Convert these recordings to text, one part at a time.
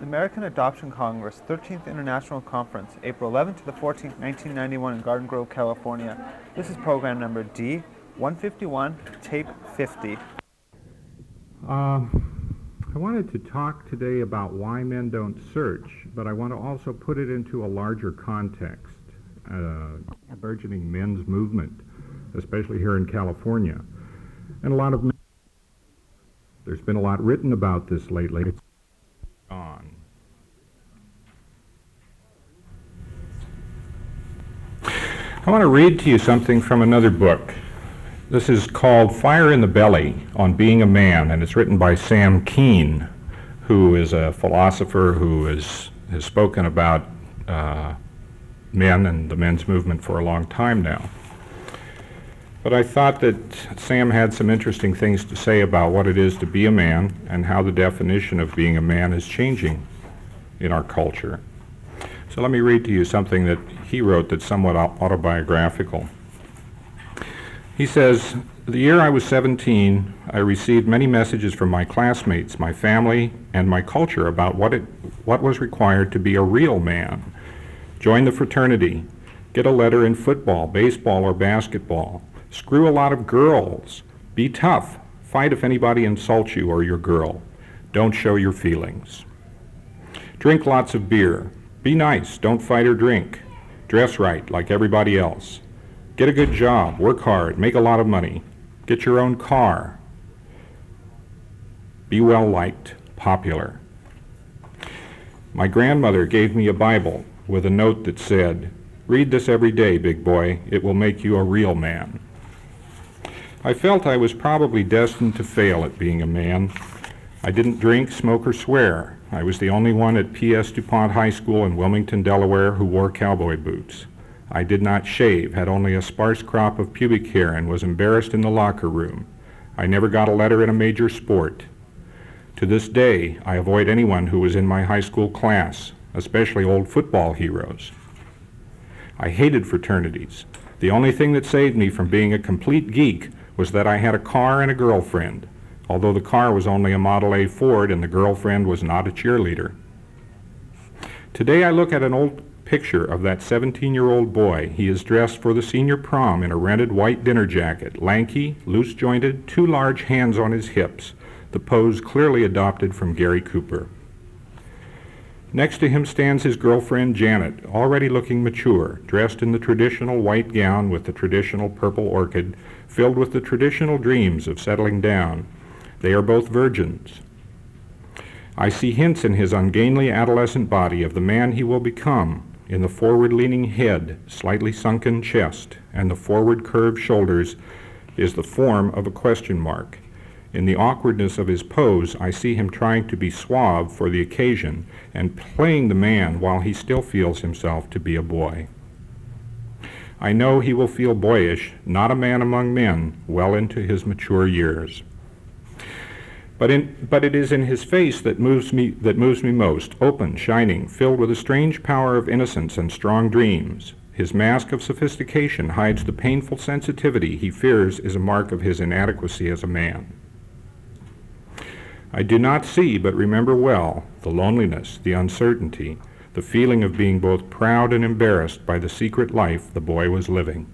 American Adoption Congress 13th International Conference, April 11th to the 14th, 1991 in Garden Grove, California. This is program number D151, tape 50. I wanted to talk today about why men don't search, but I want to also put it into a larger context, a burgeoning men's movement, especially here in California. And a lot of men, there's been a lot written about this lately. It's on. I want to read to you something from another book. This is called Fire in the Belly on Being a Man, and it's written by Sam Keen, who is a philosopher who has spoken about men and the men's movement for a long time now. But I thought that Sam had some interesting things to say about what it is to be a man and how the definition of being a man is changing in our culture. So let me read to you something that he wrote that's somewhat autobiographical. He says, "The year I was 17, I received many messages from my classmates, my family, and my culture about what was required to be a real man. Join the fraternity, get a letter in football, baseball, or basketball, screw a lot of girls, be tough, fight if anybody insults you or your girl, don't show your feelings. Drink lots of beer, be nice, don't fight or drink, dress right like everybody else. Get a good job, work hard, make a lot of money, get your own car. Be well liked, popular. My grandmother gave me a Bible with a note that said, 'Read this every day, big boy, it will make you a real man.' I felt I was probably destined to fail at being a man. I didn't drink, smoke, or swear. I was the only one at P.S. DuPont High School in Wilmington, Delaware, who wore cowboy boots. I did not shave, had only a sparse crop of pubic hair, and was embarrassed in the locker room. I never got a letter in a major sport. To this day, I avoid anyone who was in my high school class, especially old football heroes. I hated fraternities. The only thing that saved me from being a complete geek was that I had a car and a girlfriend, although the car was only a Model A Ford and the girlfriend was not a cheerleader. Today I look at an old picture of that 17-year-old boy. He is dressed for the senior prom in a rented white dinner jacket, lanky, loose-jointed, too large hands on his hips, the pose clearly adopted from Gary Cooper. Next to him stands his girlfriend Janet, already looking mature, dressed in the traditional white gown with the traditional purple orchid, filled with the traditional dreams of settling down. They are both virgins. I see hints in his ungainly adolescent body of the man he will become, in the forward-leaning head, slightly sunken chest, and the forward curved shoulders is the form of a question mark. In the awkwardness of his pose, I see him trying to be suave for the occasion and playing the man while he still feels himself to be a boy. I know he will feel boyish, not a man among men, well into his mature years. But it is in his face that moves me most, open, shining, filled with a strange power of innocence and strong dreams. His mask of sophistication hides the painful sensitivity he fears is a mark of his inadequacy as a man. I do not see, but remember well, the loneliness, the uncertainty, the feeling of being both proud and embarrassed by the secret life the boy was living.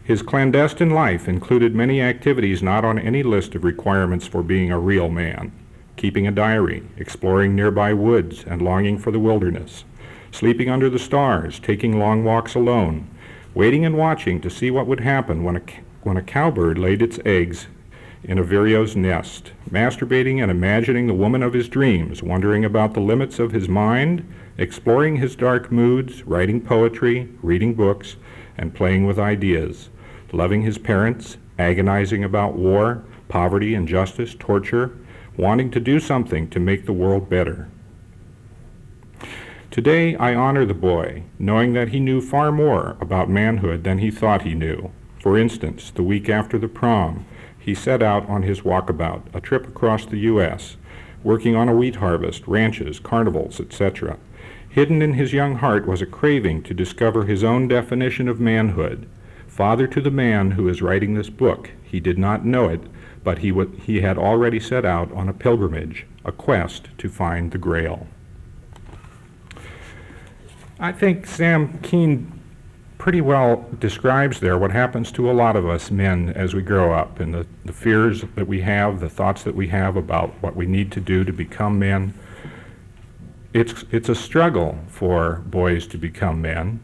His clandestine life included many activities not on any list of requirements for being a real man: keeping a diary, exploring nearby woods and longing for the wilderness, sleeping under the stars, taking long walks alone, waiting and watching to see what would happen when a cowbird laid its eggs in a vireo's nest, masturbating and imagining the woman of his dreams, wondering about the limits of his mind, exploring his dark moods, writing poetry, reading books, and playing with ideas, loving his parents, agonizing about war, poverty, injustice, torture, wanting to do something to make the world better. Today I honor the boy, knowing that he knew far more about manhood than he thought he knew. For instance, the week after the prom, he set out on his walkabout, a trip across the U.S., working on a wheat harvest, ranches, carnivals, etc. Hidden in his young heart was a craving to discover his own definition of manhood. Father to the man who is writing this book, he did not know it, but he had already set out on a pilgrimage, a quest to find the Grail. I think Sam Keen pretty well describes there what happens to a lot of us men as we grow up, and the fears that we have, the thoughts that we have about what we need to do to become men. It's a struggle for boys to become men,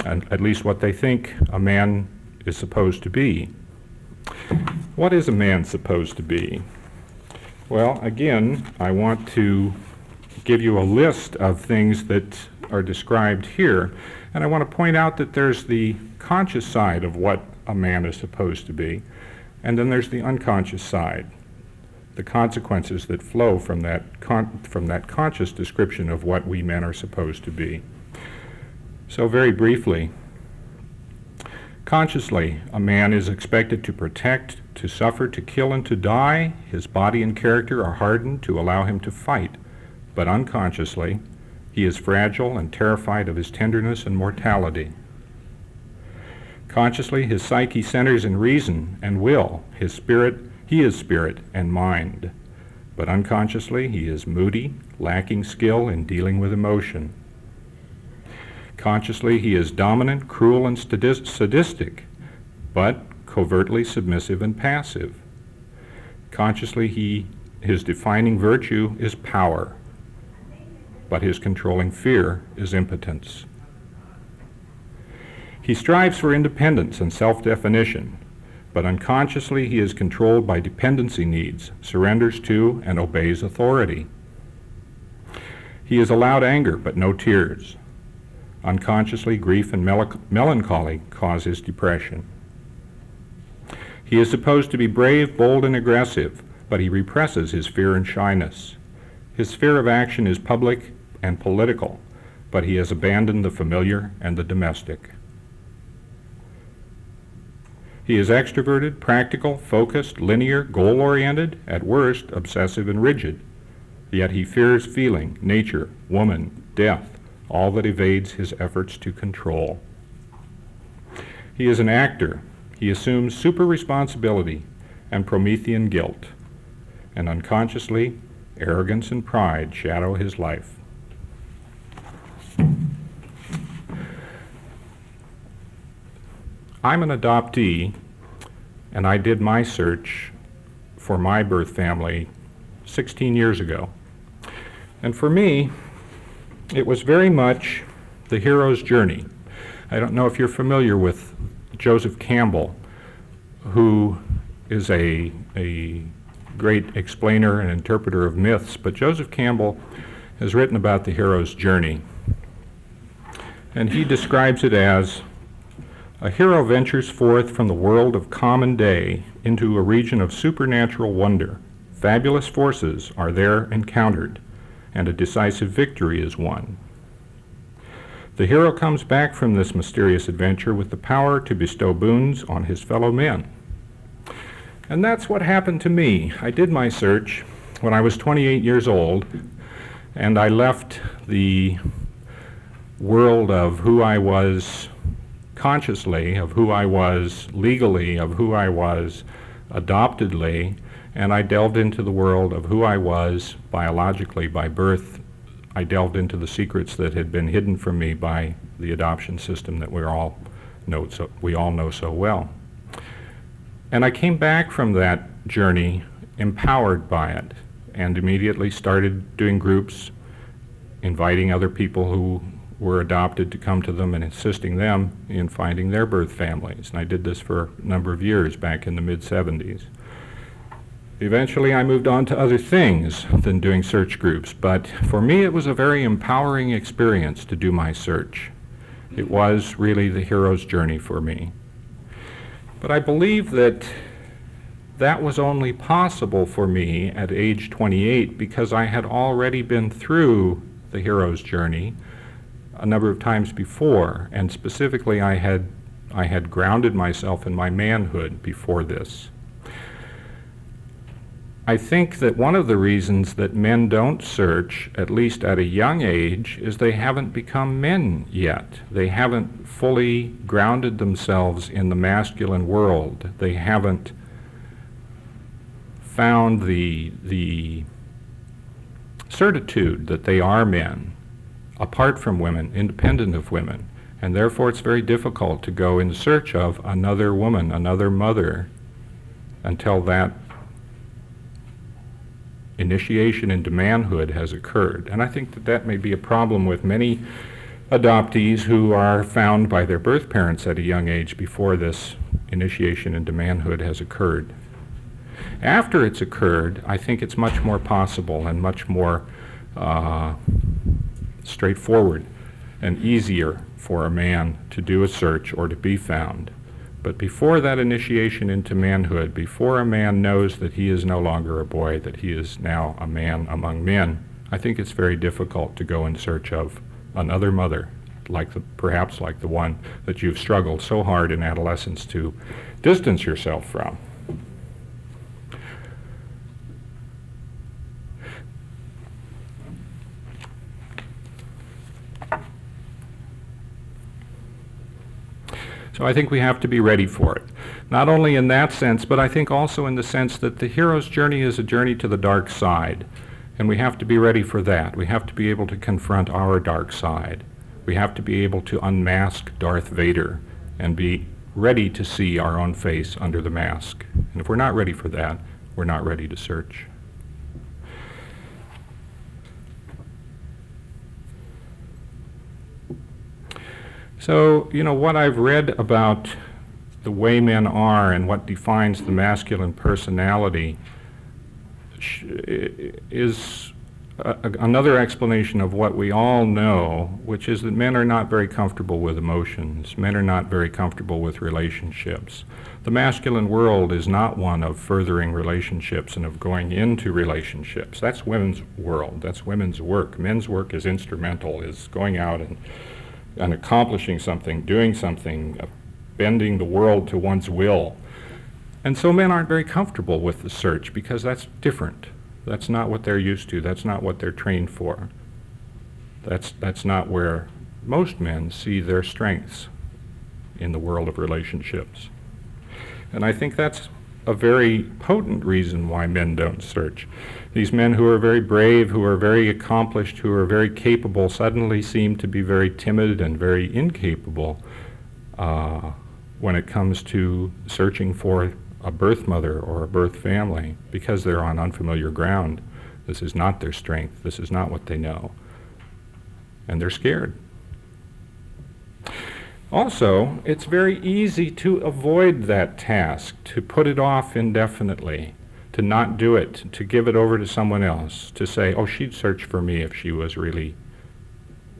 and at least what they think a man is supposed to be. What is a man supposed to be? Well, again, I want to give you a list of things that are described here, and I want to point out that there's the conscious side of what a man is supposed to be, and then there's the unconscious side, the consequences that flow from that conscious description of what we men are supposed to be. So very briefly, consciously, a man is expected to protect, to suffer, to kill, and to die. His body and character are hardened to allow him to fight, but unconsciously, he is fragile and terrified of his tenderness and mortality. Consciously, his psyche centers in reason and will. He is spirit and mind. But unconsciously, he is moody, lacking skill in dealing with emotion. Consciously, he is dominant, cruel, and sadistic, but covertly submissive and passive. Consciously, his defining virtue is power, but his controlling fear is impotence. He strives for independence and self-definition, but unconsciously he is controlled by dependency needs, surrenders to and obeys authority. He is allowed anger, but no tears. Unconsciously, grief and melancholy cause his depression. He is supposed to be brave, bold, and aggressive, but he represses his fear and shyness. His sphere of action is public and political, but he has abandoned the familiar and the domestic. He is extroverted, practical, focused, linear, goal-oriented, at worst, obsessive and rigid. Yet he fears feeling, nature, woman, death, all that evades his efforts to control. He is an actor. He assumes super responsibility and Promethean guilt, and unconsciously, arrogance and pride shadow his life. I'm an adoptee, and I did my search for my birth family 16 years ago. And for me, it was very much the hero's journey. I don't know if you're familiar with Joseph Campbell, who is a great explainer and interpreter of myths, but Joseph Campbell has written about the hero's journey. And he describes it as a hero ventures forth from the world of common day into a region of supernatural wonder. Fabulous forces are there encountered, and a decisive victory is won. The hero comes back from this mysterious adventure with the power to bestow boons on his fellow men. And that's what happened to me. I did my search when I was 28 years old, and I left the world of who I was consciously, of who I was legally, of who I was adoptedly, and I delved into the world of who I was biologically by birth. I delved into the secrets that had been hidden from me by the adoption system that we all know so well. And I came back from that journey empowered by it, and immediately started doing groups, inviting other people who were adopted to come to them and assisting them in finding their birth families. And I did this for a number of years back in the mid-70s. Eventually I moved on to other things than doing search groups, but for me it was a very empowering experience to do my search. It was really the hero's journey for me. But I believe that that was only possible for me at age 28 because I had already been through the hero's journey a number of times before, and specifically I had grounded myself in my manhood before this. I think that one of the reasons that men don't search, at least at a young age, is they haven't become men yet. They haven't fully grounded themselves in the masculine world. They haven't found the certitude that they are men, apart from women, independent of women, and therefore it's very difficult to go in search of another woman, another mother, until that initiation into manhood has occurred. And I think that that may be a problem with many adoptees who are found by their birth parents at a young age before this initiation into manhood has occurred. After it's occurred, I think it's much more possible and much more straightforward and easier for a man to do a search or to be found. But before that initiation into manhood, before a man knows that he is no longer a boy, that he is now a man among men, I think it's very difficult to go in search of another mother, perhaps like the one that you've struggled so hard in adolescence to distance yourself from. So I think we have to be ready for it. Not only in that sense, but I think also in the sense that the hero's journey is a journey to the dark side. And we have to be ready for that. We have to be able to confront our dark side. We have to be able to unmask Darth Vader and be ready to see our own face under the mask. And if we're not ready for that, we're not ready to search. So, what I've read about the way men are and what defines the masculine personality is another explanation of what we all know, which is that men are not very comfortable with emotions. Men are not very comfortable with relationships. The masculine world is not one of furthering relationships and of going into relationships. That's women's world. That's women's work. Men's work is instrumental, is going out and accomplishing something, doing something, bending the world to one's will. And so men aren't very comfortable with the search because that's different. That's not what they're used to. That's not what they're trained for. That's not where most men see their strengths in the world of relationships. And I think that's a very potent reason why men don't search. These men who are very brave, who are very accomplished, who are very capable, suddenly seem to be very timid and very incapable when it comes to searching for a birth mother or a birth family because they're on unfamiliar ground. This is not their strength. This is not what they know. And they're scared. Also, it's very easy to avoid that task, to put it off indefinitely, to not do it, to give it over to someone else, to say, oh, she'd search for me if she was really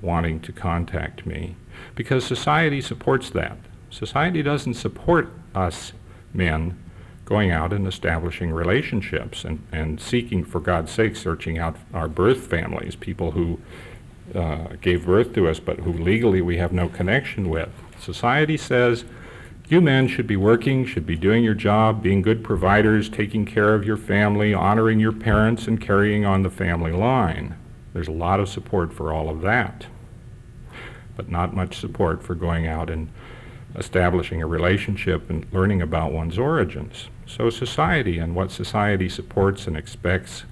wanting to contact me. Because society supports that. Society doesn't support us men going out and establishing relationships and seeking, for God's sake, searching out our birth families, people who gave birth to us but who legally we have no connection with. Society says, you men should be working, should be doing your job, being good providers, taking care of your family, honoring your parents, and carrying on the family line. There's a lot of support for all of that, but not much support for going out and establishing a relationship and learning about one's origins. So society and what society supports and expects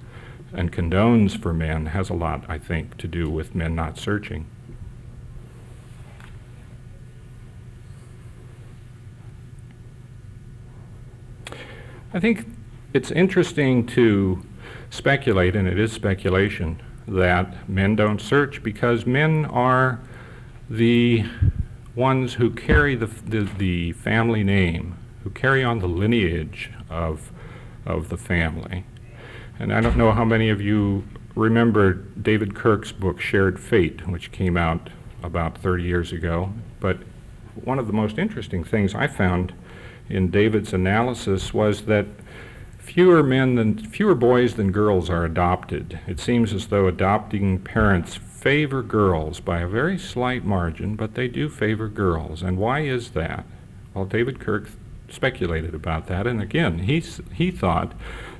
and condones for men has a lot, I think, to do with men not searching. I think it's interesting to speculate, and it is speculation, that men don't search because men are the ones who carry the family name, who carry on the lineage of the family. And I don't know how many of you remember David Kirk's book, Shared Fate, which came out about 30 years ago. But one of the most interesting things I found in David's analysis was that fewer boys than girls are adopted. It seems as though adopting parents favor girls by a very slight margin, but they do favor girls. And why is that? Well, David Kirk speculated about that, and again, he thought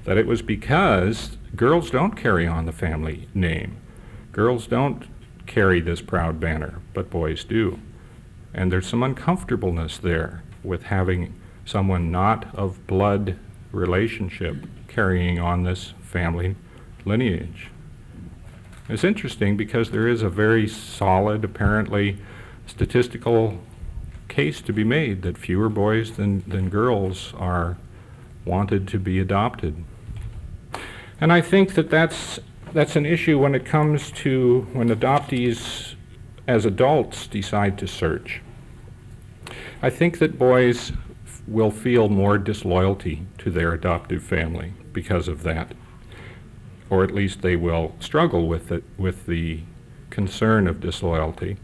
that it was because girls don't carry on the family name. Girls don't carry this proud banner, but boys do. And there's some uncomfortableness there with having someone not of blood relationship carrying on this family lineage. It's interesting because there is a very solid, apparently, statistical case to be made that fewer boys than girls are wanted to be adopted. And I think that that's an issue when it comes to when adoptees as adults decide to search. I think that boys will feel more disloyalty to their adoptive family because of that, or at least they will struggle with it, with the concern of disloyalty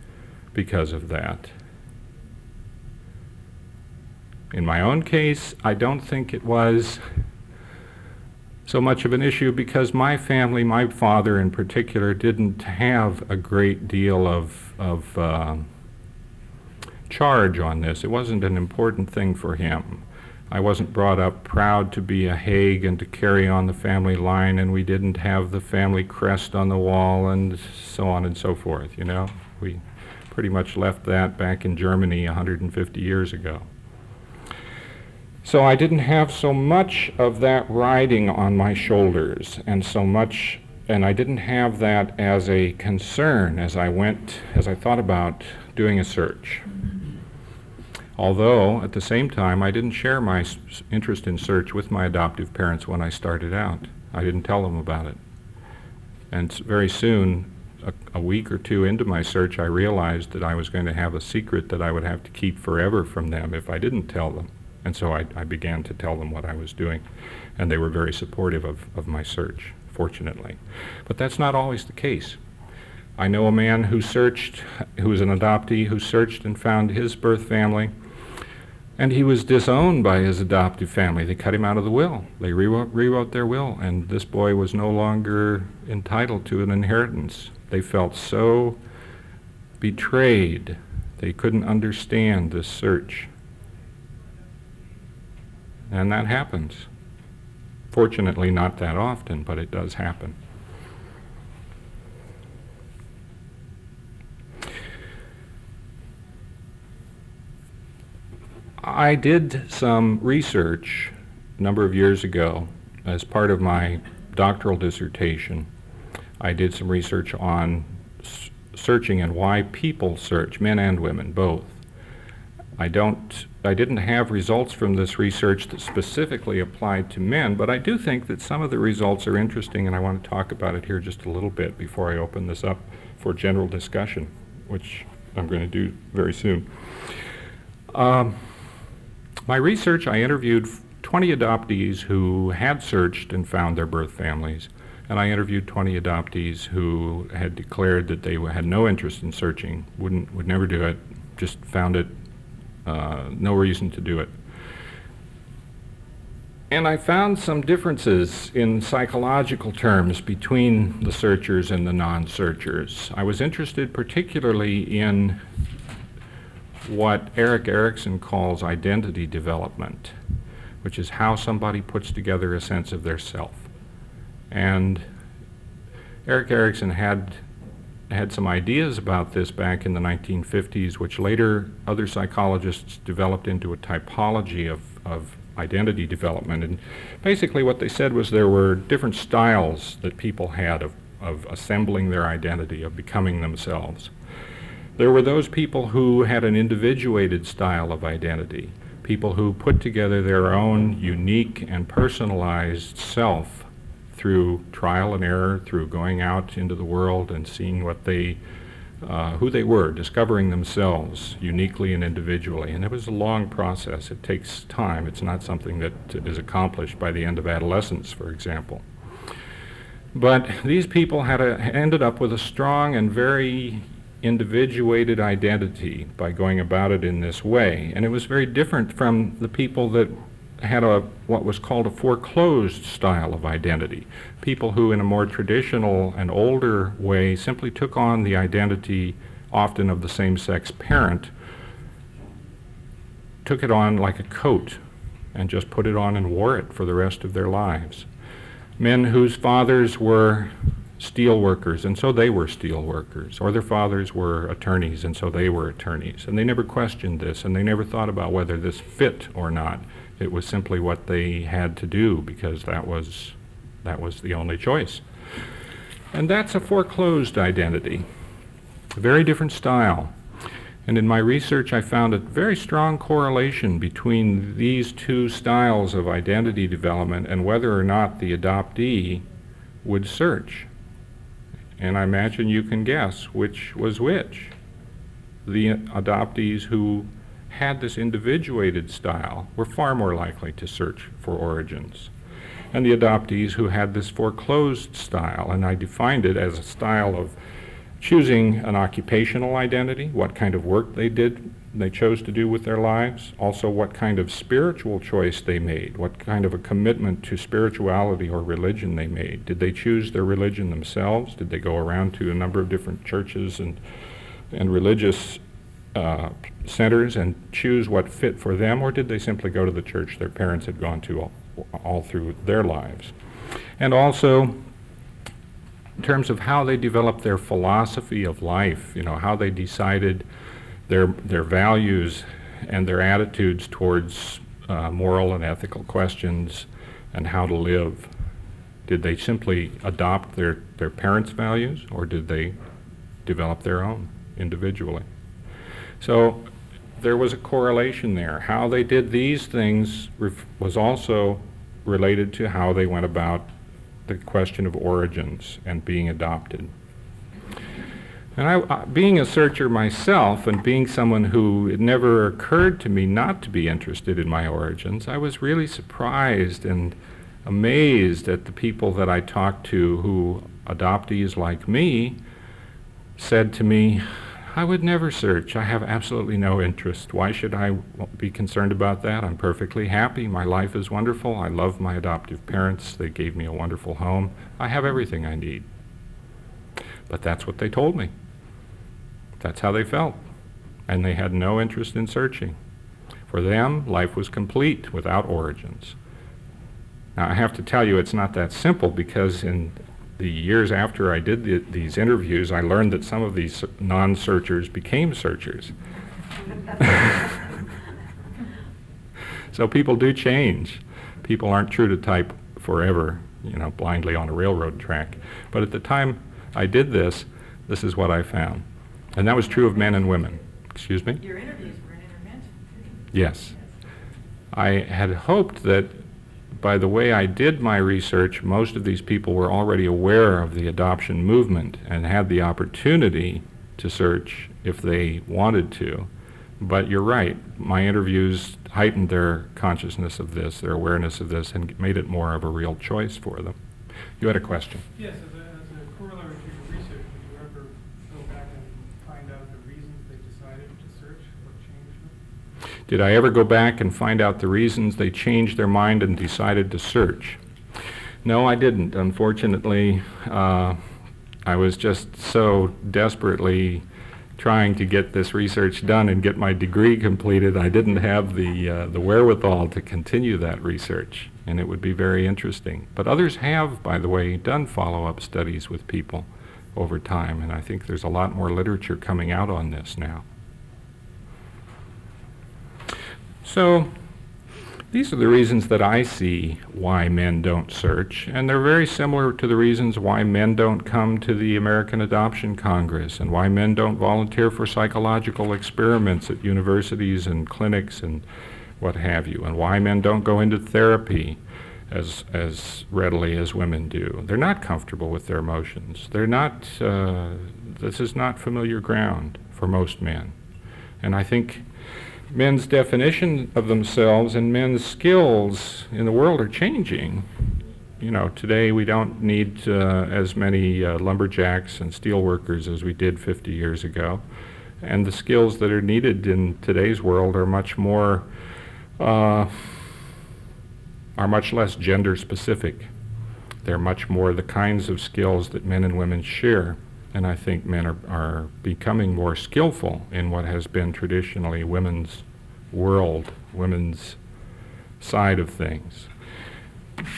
because of that. In my own case, I don't think it was so much of an issue because my family, my father in particular, didn't have a great deal of charge on this. It wasn't an important thing for him. I wasn't brought up proud to be a Hague and to carry on the family line, and we didn't have the family crest on the wall and so on and so forth, you know. We pretty much left that back in Germany 150 years ago. So I didn't have so much of that riding on my shoulders and I didn't have that as a concern as I thought about doing a search. Although, at the same time, I didn't share my interest in search with my adoptive parents when I started out. I didn't tell them about it. And very soon, a week or two into my search, I realized that I was going to have a secret that I would have to keep forever from them if I didn't tell them. And so I began to tell them what I was doing. And they were very supportive of my search, fortunately. But that's not always the case. I know a man who was an adoptee, who searched and found his birth family, and he was disowned by his adoptive family. They cut him out of the will. They rewrote their will, and this boy was no longer entitled to an inheritance. They felt so betrayed. They couldn't understand this search. And that happens. Fortunately, not that often, but it does happen. I did some research a number of years ago as part of my doctoral dissertation. I did some research on searching and why people search, men and women, both. I didn't have results from this research that specifically applied to men, but I do think that some of the results are interesting, and I want to talk about it here just a little bit before I open this up for general discussion, which I'm going to do very soon. My research, I interviewed 20 adoptees who had searched and found their birth families, and I interviewed 20 adoptees who had declared that they had no interest in searching, would never do it, just found it no reason to do it. And I found some differences in psychological terms between the searchers and the non-searchers. I was interested particularly in what Erik Erikson calls identity development, which is how somebody puts together a sense of their self. And Erik Erikson had some ideas about this back in the 1950s, which later other psychologists developed into a typology of identity development. And basically what they said was there were different styles that people had of assembling their identity, of becoming themselves. There were those people who had an individuated style of identity, people who put together their own unique and personalized self through trial and error, through going out into the world and seeing who they were, discovering themselves uniquely and individually. And it was a long process. It takes time. It's not something that is accomplished by the end of adolescence, for example. But these people ended up with a strong and very individuated identity by going about it in this way. And it was very different from the people that had what was called a foreclosed style of identity. People who in a more traditional and older way simply took on the identity often of the same-sex parent, took it on like a coat and just put it on and wore it for the rest of their lives. Men whose fathers were steel workers, and so they were steel workers, or their fathers were attorneys, and so they were attorneys. And they never questioned this, and they never thought about whether this fit or not. It was simply what they had to do because that was the only choice. And that's a foreclosed identity, a very different style. And in my research, I found a very strong correlation between these two styles of identity development and whether or not the adoptee would search. And I imagine you can guess which was which. The adoptees who had this individuated style were far more likely to search for origins. And the adoptees who had this foreclosed style, and I defined it as a style of choosing an occupational identity, what kind of work they chose to do with their lives, also what kind of spiritual choice they made, what kind of a commitment to spirituality or religion they made. Did they choose their religion themselves? Did they go around to a number of different churches and religious centers and choose what fit for them, or did they simply go to the church their parents had gone to all through their lives? And also, in terms of how they developed their philosophy of life, how they decided their values and their attitudes towards moral and ethical questions and how to live. Did they simply adopt their parents' values, or did they develop their own individually? So there was a correlation there. How they did these things was also related to how they went about the question of origins and being adopted. And being a searcher myself and being someone who it never occurred to me not to be interested in my origins, I was really surprised and amazed at the people that I talked to who, adoptees like me, said to me, I would never search. I have absolutely no interest. Why should I be concerned about that? I'm perfectly happy. My life is wonderful. I love my adoptive parents. They gave me a wonderful home. I have everything I need. But that's what they told me. That's how they felt. And they had no interest in searching. For them, life was complete without origins. Now, I have to tell you, it's not that simple, because in the years after I did these interviews, I learned that some of these non-searchers became searchers. So people do change. People aren't true to type forever, blindly on a railroad track. But at the time I did this is what I found. And that was true of men and women. Excuse me? Your interviews were an intervention. Yes. I had hoped that by the way I did my research, most of these people were already aware of the adoption movement and had the opportunity to search if they wanted to. But you're right, my interviews heightened their consciousness of this, their awareness of this, and made it more of a real choice for them. You had a question? Yes, as a corollary to your research, did you ever go back and find out the reasons they decided to search? What changed them? Did I ever go back and find out the reasons they changed their mind and decided to search? No, I didn't. Unfortunately, I was just so desperately trying to get this research done and get my degree completed, I didn't have the wherewithal to continue that research, and it would be very interesting. But others have, by the way, done follow-up studies with people over time, and I think there's a lot more literature coming out on this now. So these are the reasons that I see why men don't search, and they're very similar to the reasons why men don't come to the American Adoption Congress and why men don't volunteer for psychological experiments at universities and clinics and what have you, and why men don't go into therapy as readily as women do. They're not comfortable with their emotions. They're not, this is not familiar ground for most men. And I think men's definition of themselves and men's skills in the world are changing. You know, today we don't need as many lumberjacks and steel workers as we did 50 years ago. And the skills that are needed in today's world are much more, are much less gender specific. They're much more the kinds of skills that men and women share. And I think men are becoming more skillful in what has been traditionally women's world, women's side of things.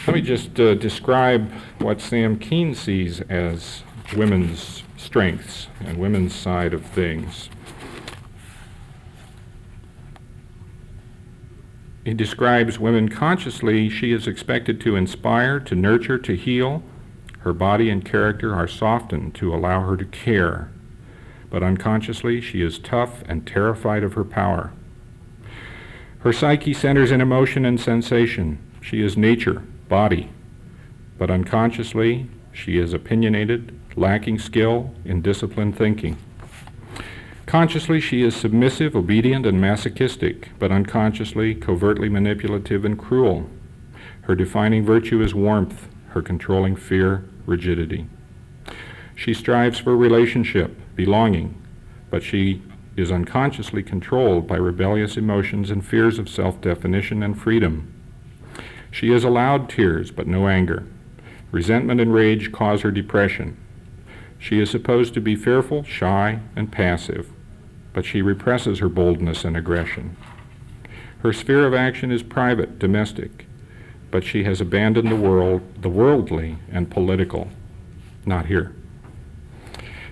Let me just describe what Sam Keen sees as women's strengths and women's side of things. He describes women consciously. She is expected to inspire, to nurture, to heal. Her body and character are softened to allow her to care. But unconsciously, she is tough and terrified of her power. Her psyche centers in emotion and sensation. She is nature, body. But unconsciously, she is opinionated, lacking skill in disciplined thinking. Consciously, she is submissive, obedient, and masochistic, but unconsciously, covertly manipulative and cruel. Her defining virtue is warmth, her controlling fear, rigidity. She strives for relationship, belonging, but she is unconsciously controlled by rebellious emotions and fears of self-definition and freedom. She is allowed tears, but no anger. Resentment and rage cause her depression. She is supposed to be fearful, shy, and passive, but she represses her boldness and aggression. Her sphere of action is private, domestic, but she has abandoned the world, the worldly and political. Not here.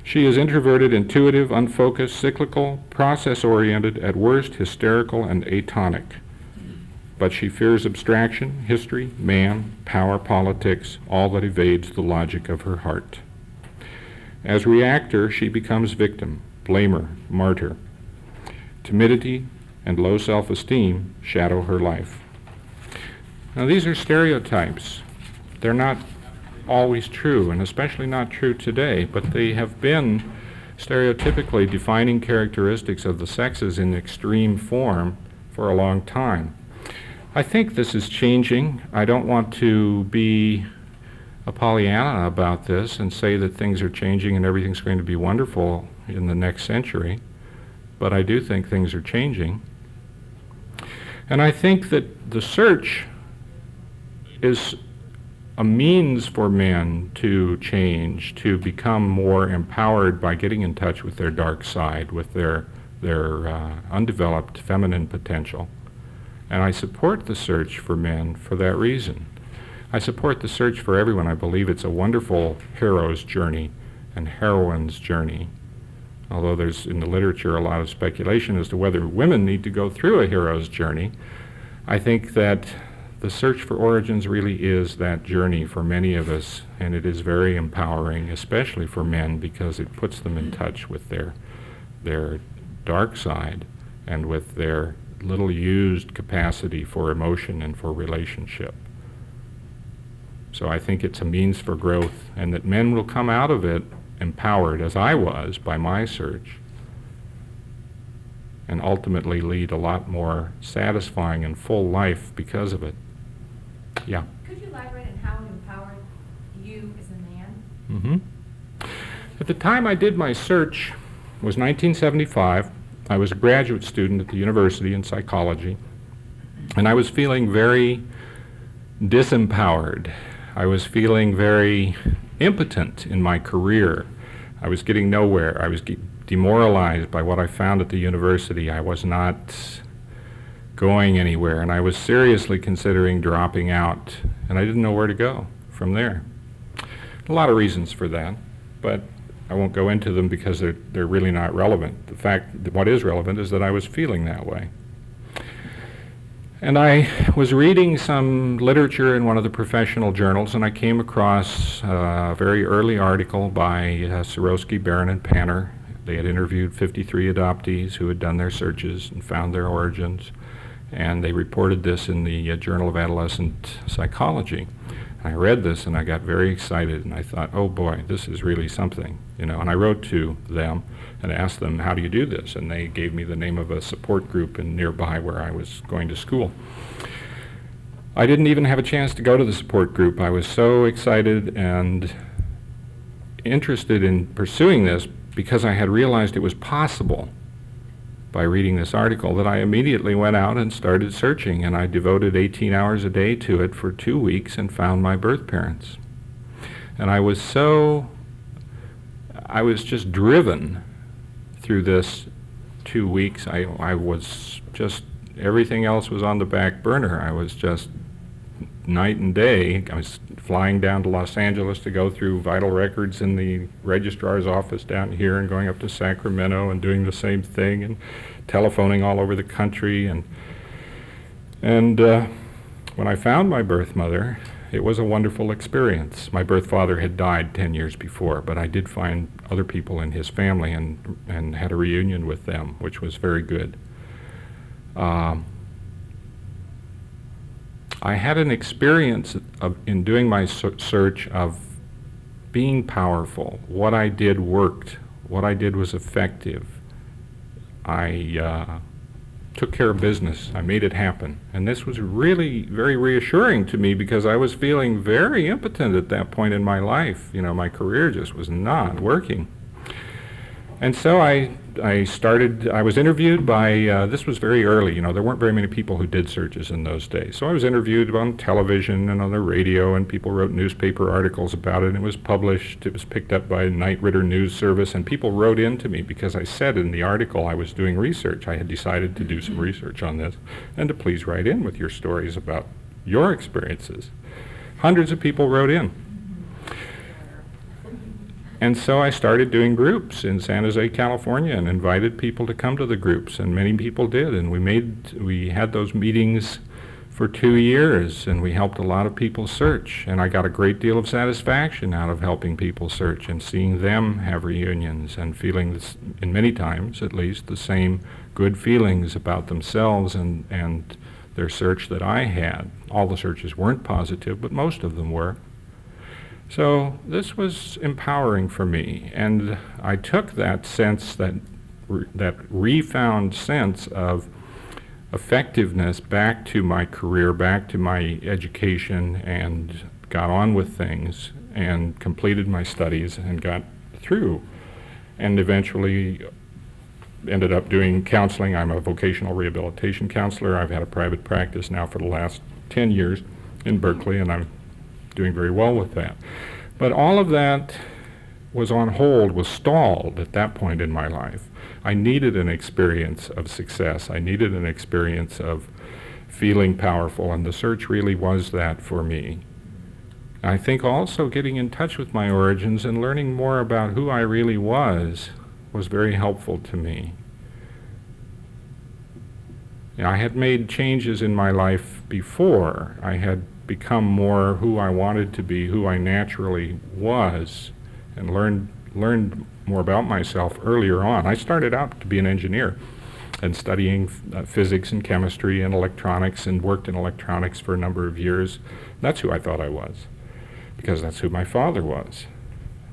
She is introverted, intuitive, unfocused, cyclical, process-oriented, at worst hysterical and atonic. But she fears abstraction, history, man, power, politics, all that evades the logic of her heart. As reactor, she becomes victim, blamer, martyr. Timidity and low self-esteem shadow her life. Now, these are stereotypes. They're not always true, and especially not true today, but they have been stereotypically defining characteristics of the sexes in extreme form for a long time. I think this is changing. I don't want to be a Pollyanna about this and say that things are changing and everything's going to be wonderful in the next century, but I do think things are changing. And I think that the search is a means for men to change, to become more empowered by getting in touch with their dark side, with their undeveloped feminine potential. And I support the search for men for that reason. I support the search for everyone. I believe it's a wonderful hero's journey and heroine's journey. Although there's in the literature a lot of speculation as to whether women need to go through a hero's journey, I think that the search for origins really is that journey for many of us, and it is very empowering, especially for men, because it puts them in touch with their dark side and with their little used capacity for emotion and for relationship. So I think it's a means for growth, and that men will come out of it empowered, as I was by my search, and ultimately lead a lot more satisfying and full life because of it. Yeah. Could you elaborate on how it empowered you as a man? Mm-hmm. At the time I did my search was 1975. I was a graduate student at the university in psychology, and I was feeling very disempowered. I was feeling very impotent in my career. I was getting nowhere. I was demoralized by what I found at the university. I was not going anywhere, and I was seriously considering dropping out, and I didn't know where to go from there. A lot of reasons for that, but I won't go into them because they're really not relevant. The fact that what is relevant is that I was feeling that way. And I was reading some literature in one of the professional journals, and I came across a very early article by Soroski, Barron, and Panner. They had interviewed 53 adoptees who had done their searches and found their origins, and they reported this in the Journal of Adolescent Psychology. I read this and I got very excited, and I thought, oh boy, this is really something, you know. And I wrote to them and asked them, how do you do this? And they gave me the name of a support group in nearby where I was going to school. I didn't even have a chance to go to the support group. I was so excited and interested in pursuing this because I had realized it was possible by reading this article, that I immediately went out and started searching, and I devoted 18 hours a day to it for 2 weeks and found my birth parents. And I was just driven through this 2 weeks. I was just, everything else was on the back burner. I was just night and day. I was flying down to Los Angeles to go through vital records in the registrar's office down here, and going up to Sacramento and doing the same thing, and telephoning all over the country. And And when I found my birth mother, it was a wonderful experience. My birth father had died 10 years before, but I did find other people in his family and had a reunion with them, which was very good. I had an experience in doing my search of being powerful. What I did worked. What I did was effective. I took care of business. I made it happen. And this was really very reassuring to me because I was feeling very impotent at that point in my life. You know, my career just was not working. And so I was interviewed by, this was very early, you know, there weren't very many people who did searches in those days. So I was interviewed on television and on the radio, and people wrote newspaper articles about it, and it was published. It was picked up by Knight Ridder News Service, and people wrote in to me because I said in the article I was doing research. I had decided to do some research on this, and to please write in with your stories about your experiences. Hundreds of people wrote in. And so I started doing groups in San Jose, California, and invited people to come to the groups, and many people did. And we had those meetings for 2 years, and we helped a lot of people search. And I got a great deal of satisfaction out of helping people search and seeing them have reunions and feeling, this, in many times at least, the same good feelings about themselves and their search that I had. All the searches weren't positive, but most of them were. So this was empowering for me, and I took that sense, that refound sense of effectiveness back to my career, back to my education, and got on with things and completed my studies and got through, and eventually ended up doing counseling. I'm a vocational rehabilitation counselor. I've had a private practice now for the last 10 years in Berkeley, and I'm doing very well with that. But all of that was on hold, was stalled at that point in my life. I needed an experience of success. I needed an experience of feeling powerful, and the search really was that for me. I think also getting in touch with my origins and learning more about who I really was very helpful to me. I had made changes in my life before. I had become more who I wanted to be, who I naturally was, and learned more about myself earlier on. I started out to be an engineer and studying physics and chemistry and electronics, and worked in electronics for a number of years. That's who I thought I was, because that's who my father was.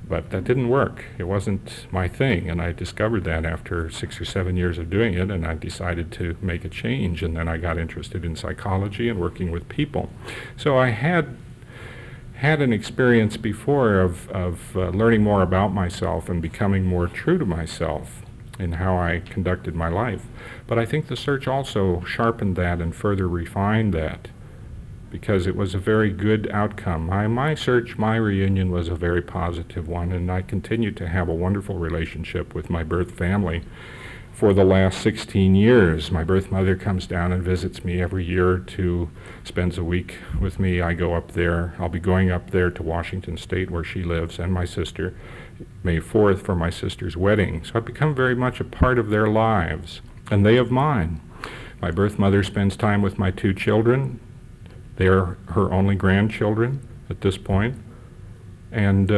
But that didn't work. It wasn't my thing, and I discovered that after 6 or 7 years of doing it, and I decided to make a change, and then I got interested in psychology and working with people. So I had an experience before of learning more about myself and becoming more true to myself in how I conducted my life. But I think the search also sharpened that and further refined that, because it was a very good outcome. My search, my reunion was a very positive one, and I continue to have a wonderful relationship with my birth family for the last 16 years. My birth mother comes down and visits me every year or two, spends a week with me. I go up there. I'll be going up there to Washington State, where she lives, and my sister, May 4th, for my sister's wedding. So I've become very much a part of their lives, and they of mine. My birth mother spends time with my 2 children. They are her only grandchildren at this point, and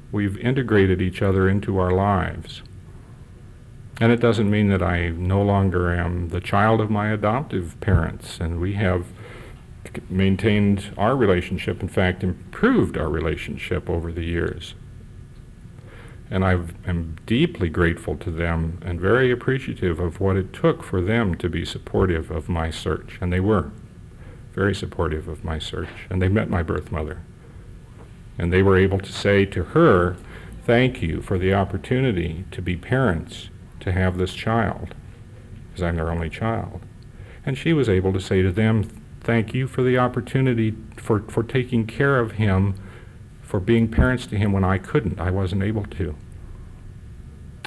we've integrated each other into our lives. And it doesn't mean that I no longer am the child of my adoptive parents, and we have maintained our relationship, in fact, improved our relationship over the years. And I am deeply grateful to them and very appreciative of what it took for them to be supportive of my search, and they were very supportive of my search, and they met my birth mother. And they were able to say to her, thank you for the opportunity to be parents, to have this child, because I'm their only child. And she was able to say to them, thank you for the opportunity for taking care of him, for being parents to him when I couldn't, I wasn't able to.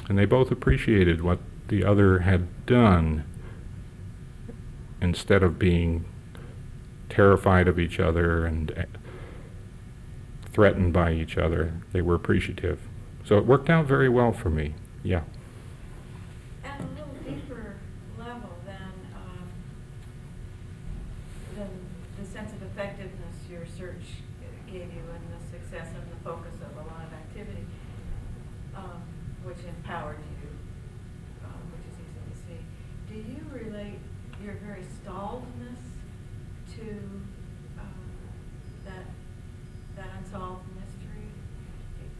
And they both appreciated what the other had done, instead of being terrified of each other and threatened by each other. They were appreciative. So it worked out very well for me. Yeah. At a little deeper level then, which empowered you, which is easy to see. Do you relate your very stalledness to that unsolved mystery?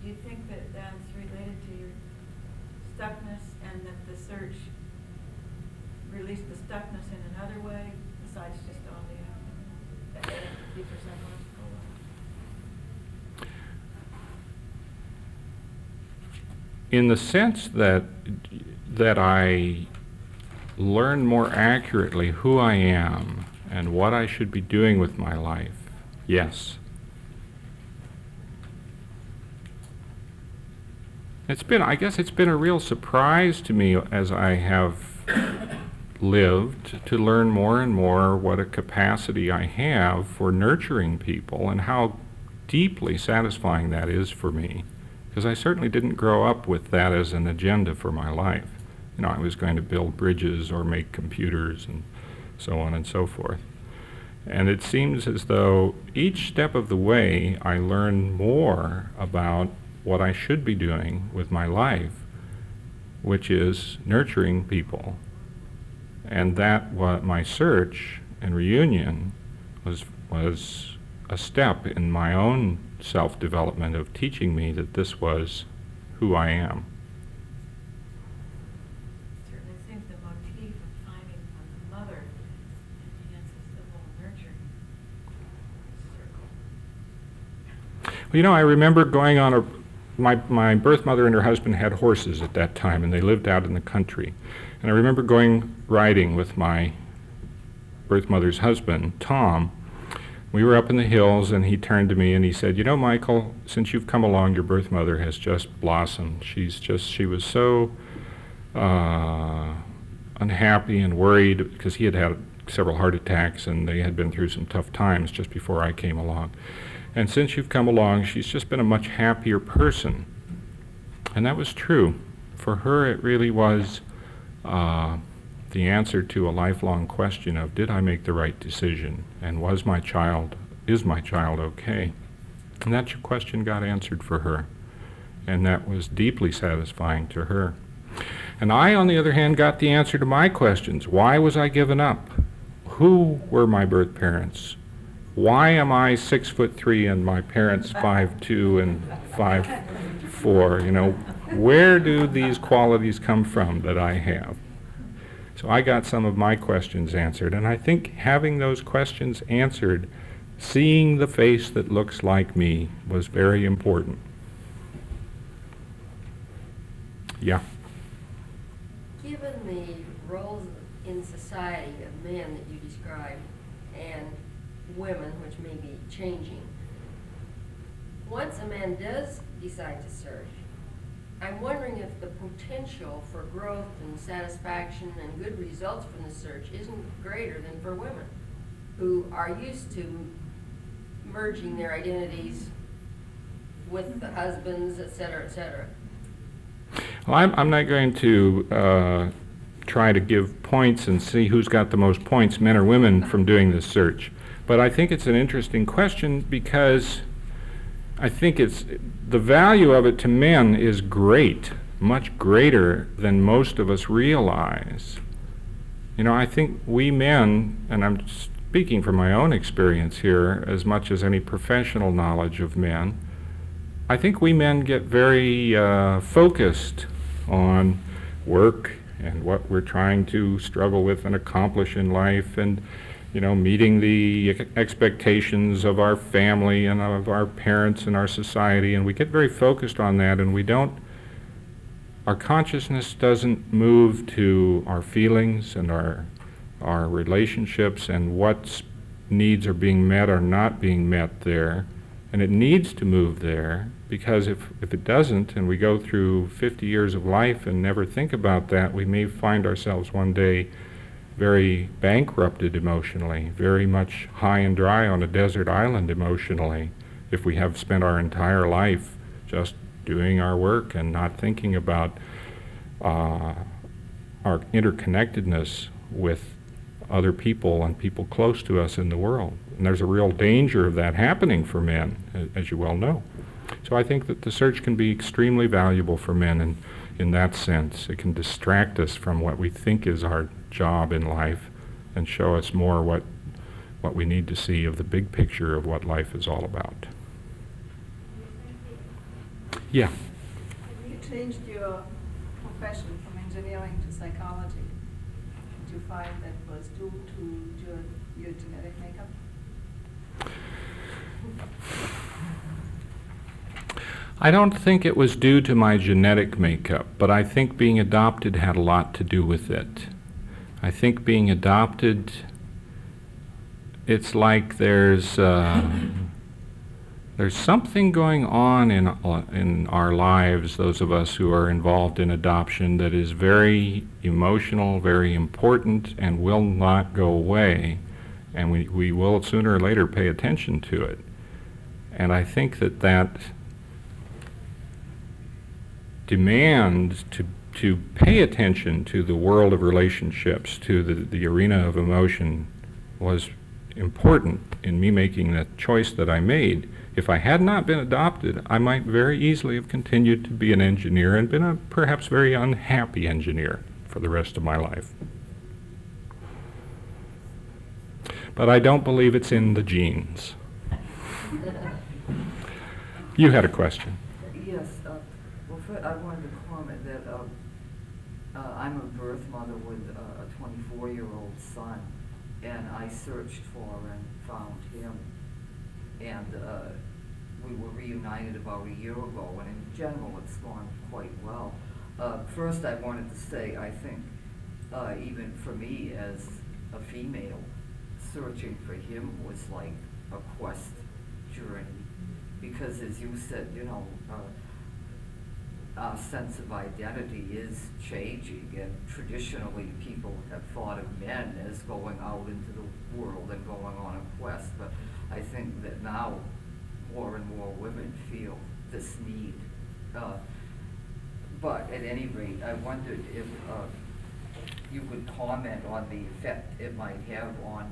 Do you think that that's related to your stuckness, and that the search released the stuckness in another way besides just on the 50% logical level? In the sense that I learn more accurately who I am and what I should be doing with my life, yes. I guess it's been a real surprise to me as I have lived to learn more and more what a capacity I have for nurturing people and how deeply satisfying that is for me. Because I certainly didn't grow up with that as an agenda for my life. You know, I was going to build bridges or make computers and so on and so forth. And it seems as though each step of the way I learn more about what I should be doing with my life, which is nurturing people. And that what my search and reunion was a step in my own self-development of teaching me that this was who I am. Certainly seems the motif of finding a mother enhances the whole nurturing circle. Well, you know, I remember going on my birth mother and her husband had horses at that time, and they lived out in the country. And I remember going riding with my birth mother's husband, Tom. We were up in the hills, and he turned to me and he said, "You know, Michael, since you've come along, your birth mother has just blossomed. She was so unhappy and worried because he had had several heart attacks and they had been through some tough times just before I came along. And since you've come along, she's just been a much happier person." And that was true. For her, it really was the answer to a lifelong question of, did I make the right decision? And is my child okay? And that question got answered for her. And that was deeply satisfying to her. And I, on the other hand, got the answer to my questions. Why was I given up? Who were my birth parents? Why am I 6'3" and my parents 5'2" and 5'4"? You know, where do these qualities come from that I have? So I got some of my questions answered, and I think having those questions answered, seeing the face that looks like me, was very important. Yeah. Given the roles in society of men that you described and women, which may be changing, once a man does decide to search, I'm wondering if the potential for growth and satisfaction and good results from the search isn't greater than for women who are used to merging their identities with the husbands, et cetera, et cetera. Well, I'm not going to try to give points and see who's got the most points, men or women, from doing this search. But I think it's an interesting question because I think the value of it to men is great, much greater than most of us realize. You know, I think we men, and I'm speaking from my own experience here as much as any professional knowledge of men, I think we men get very focused on work and what we're trying to struggle with and accomplish in life, and meeting the expectations of our family and of our parents and our society, and we get very focused on that, and our consciousness doesn't move to our feelings and our relationships and what needs are being met or not being met there. And it needs to move there, because if it doesn't, and we go through 50 years of life and never think about that, we may find ourselves one day very bankrupted emotionally, very much high and dry on a desert island emotionally, if we have spent our entire life just doing our work and not thinking about our interconnectedness with other people and people close to us in the world. And there's a real danger of that happening for men, as you well know. So I think that the search can be extremely valuable for men in that sense. It can distract us from what we think is our job in life and show us more what we need to see of the big picture of what life is all about. Yeah. You changed your profession from engineering to psychology. Did you find that was due to your genetic makeup? I don't think it was due to my genetic makeup, but I think being adopted had a lot to do with it. I think being adopted, it's like there's something going on in our lives, those of us who are involved in adoption, that is very emotional, very important, and will not go away. And we will sooner or later pay attention to it. And I think that demand to pay attention to the world of relationships, to the arena of emotion, was important in me making the choice that I made. If I had not been adopted, I might very easily have continued to be an engineer and been a perhaps very unhappy engineer for the rest of my life. But I don't believe it's in the genes. You had a question. Yes. Well, first I wanted to comment that I'm a birth mother with a 24-year-old son, and I searched for and found him. And we were reunited about a year ago, and in general it's gone quite well. First I wanted to say, I think, even for me as a female, searching for him was like a quest journey. Because as you said, you know, our sense of identity is changing, and traditionally people have thought of men as going out into the world and going on a quest, but I think that now more and more women feel this need. But at any rate, I wondered if you could comment on the effect it might have on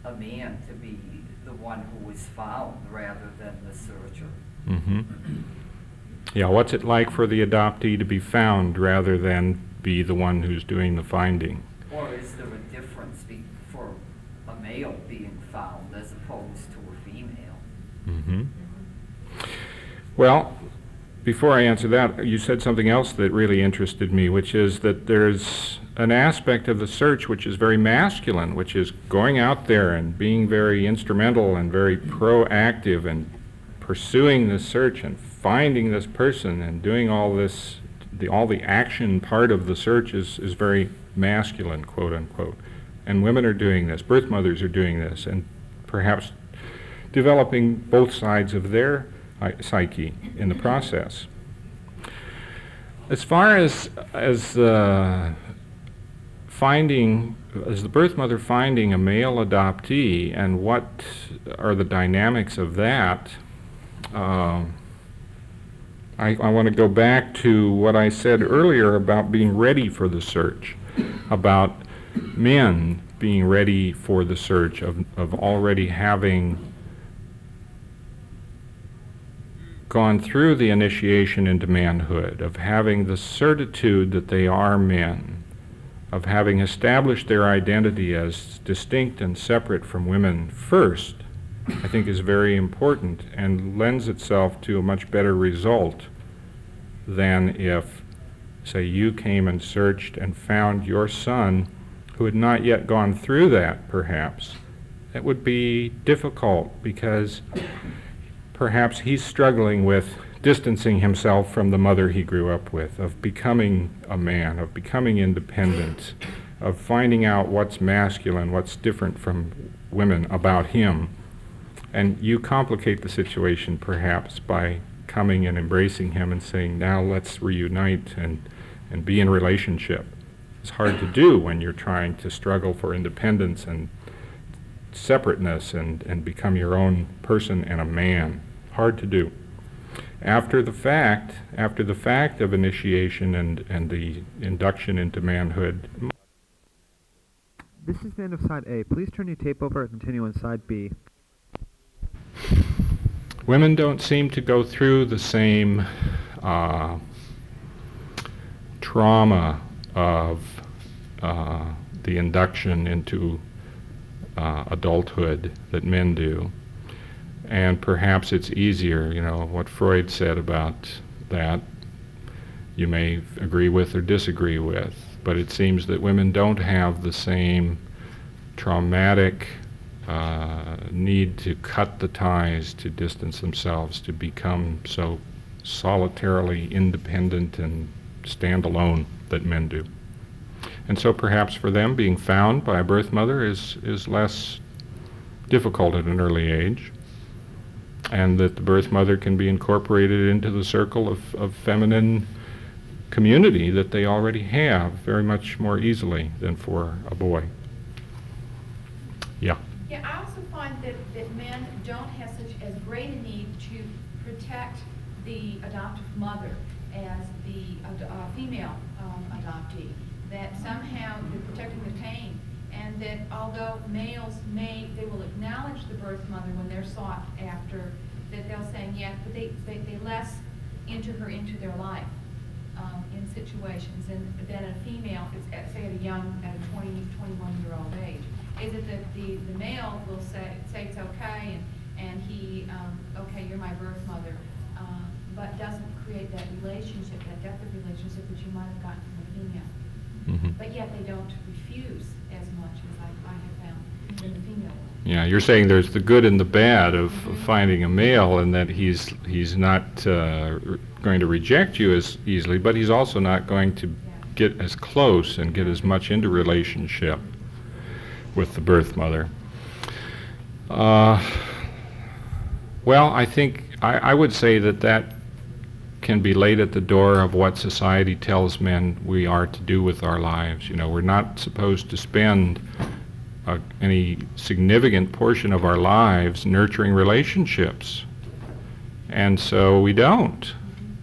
a man to be the one who is found rather than the searcher. Mm-hmm. Yeah, what's it like for the adoptee to be found rather than be the one who's doing the finding? Or is there a difference for a male being found as opposed to a female? Mm-hmm. Well, before I answer that, you said something else that really interested me, which is that there's an aspect of the search which is very masculine, which is going out there and being very instrumental and very proactive and pursuing this search and finding this person and doing all this, all the action part of the search is very masculine, quote unquote. And women are doing this, birth mothers are doing this, and perhaps developing both sides of their psyche in the process. As far as the birth mother finding a male adoptee and what are the dynamics of that, I want to go back to what I said earlier about being ready for the search, about men being ready for the search, of already having gone through the initiation into manhood, of having the certitude that they are men, of having established their identity as distinct and separate from women first, I think is very important and lends itself to a much better result than if, say, you came and searched and found your son who had not yet gone through that, perhaps. That would be difficult because perhaps he's struggling with distancing himself from the mother he grew up with, of becoming a man, of becoming independent, of finding out what's masculine, what's different from women about him. And you complicate the situation perhaps by coming and embracing him and saying, now let's reunite and be in relationship. It's hard to do when you're trying to struggle for independence and separateness and become your own person and a man. Hard to do. After the fact of initiation and the induction into manhood. This is the end of side A. Please turn your tape over and continue on side B. Women don't seem to go through the same trauma of the induction into adulthood that men do. And perhaps it's easier, you know, what Freud said about that, you may agree with or disagree with, but it seems that women don't have the same traumatic need to cut the ties, to distance themselves, to become so solitarily independent and stand alone that men do. And so perhaps for them, being found by a birth mother is less difficult at an early age, and that the birth mother can be incorporated into the circle of feminine community that they already have very much more easily than for a boy. Yeah. Yeah, I also find that men don't have such as great a need to protect the adoptive mother as the female adoptee. That somehow they're protecting the pain, and that although males they will acknowledge the birth mother when they're sought after, that they'll say yes, but they less enter her into their life in situations, and then a female, say at a 20, 21-year-old age, is it that the male will say it's okay, and he, okay, you're my birth mother, but doesn't create that relationship, that depth of relationship that you might have gotten from a female. Mm-hmm. But yet they don't refuse as much as I have found in the female one. Yeah, you're saying there's the good and the bad of finding a male, and that he's not going to reject you as easily, but he's also not going to get as close and get as much into relationship with the birth mother. Well, I think I would say that can be laid at the door of what society tells men we are to do with our lives. You know, we're not supposed to spend any significant portion of our lives nurturing relationships, and so we don't,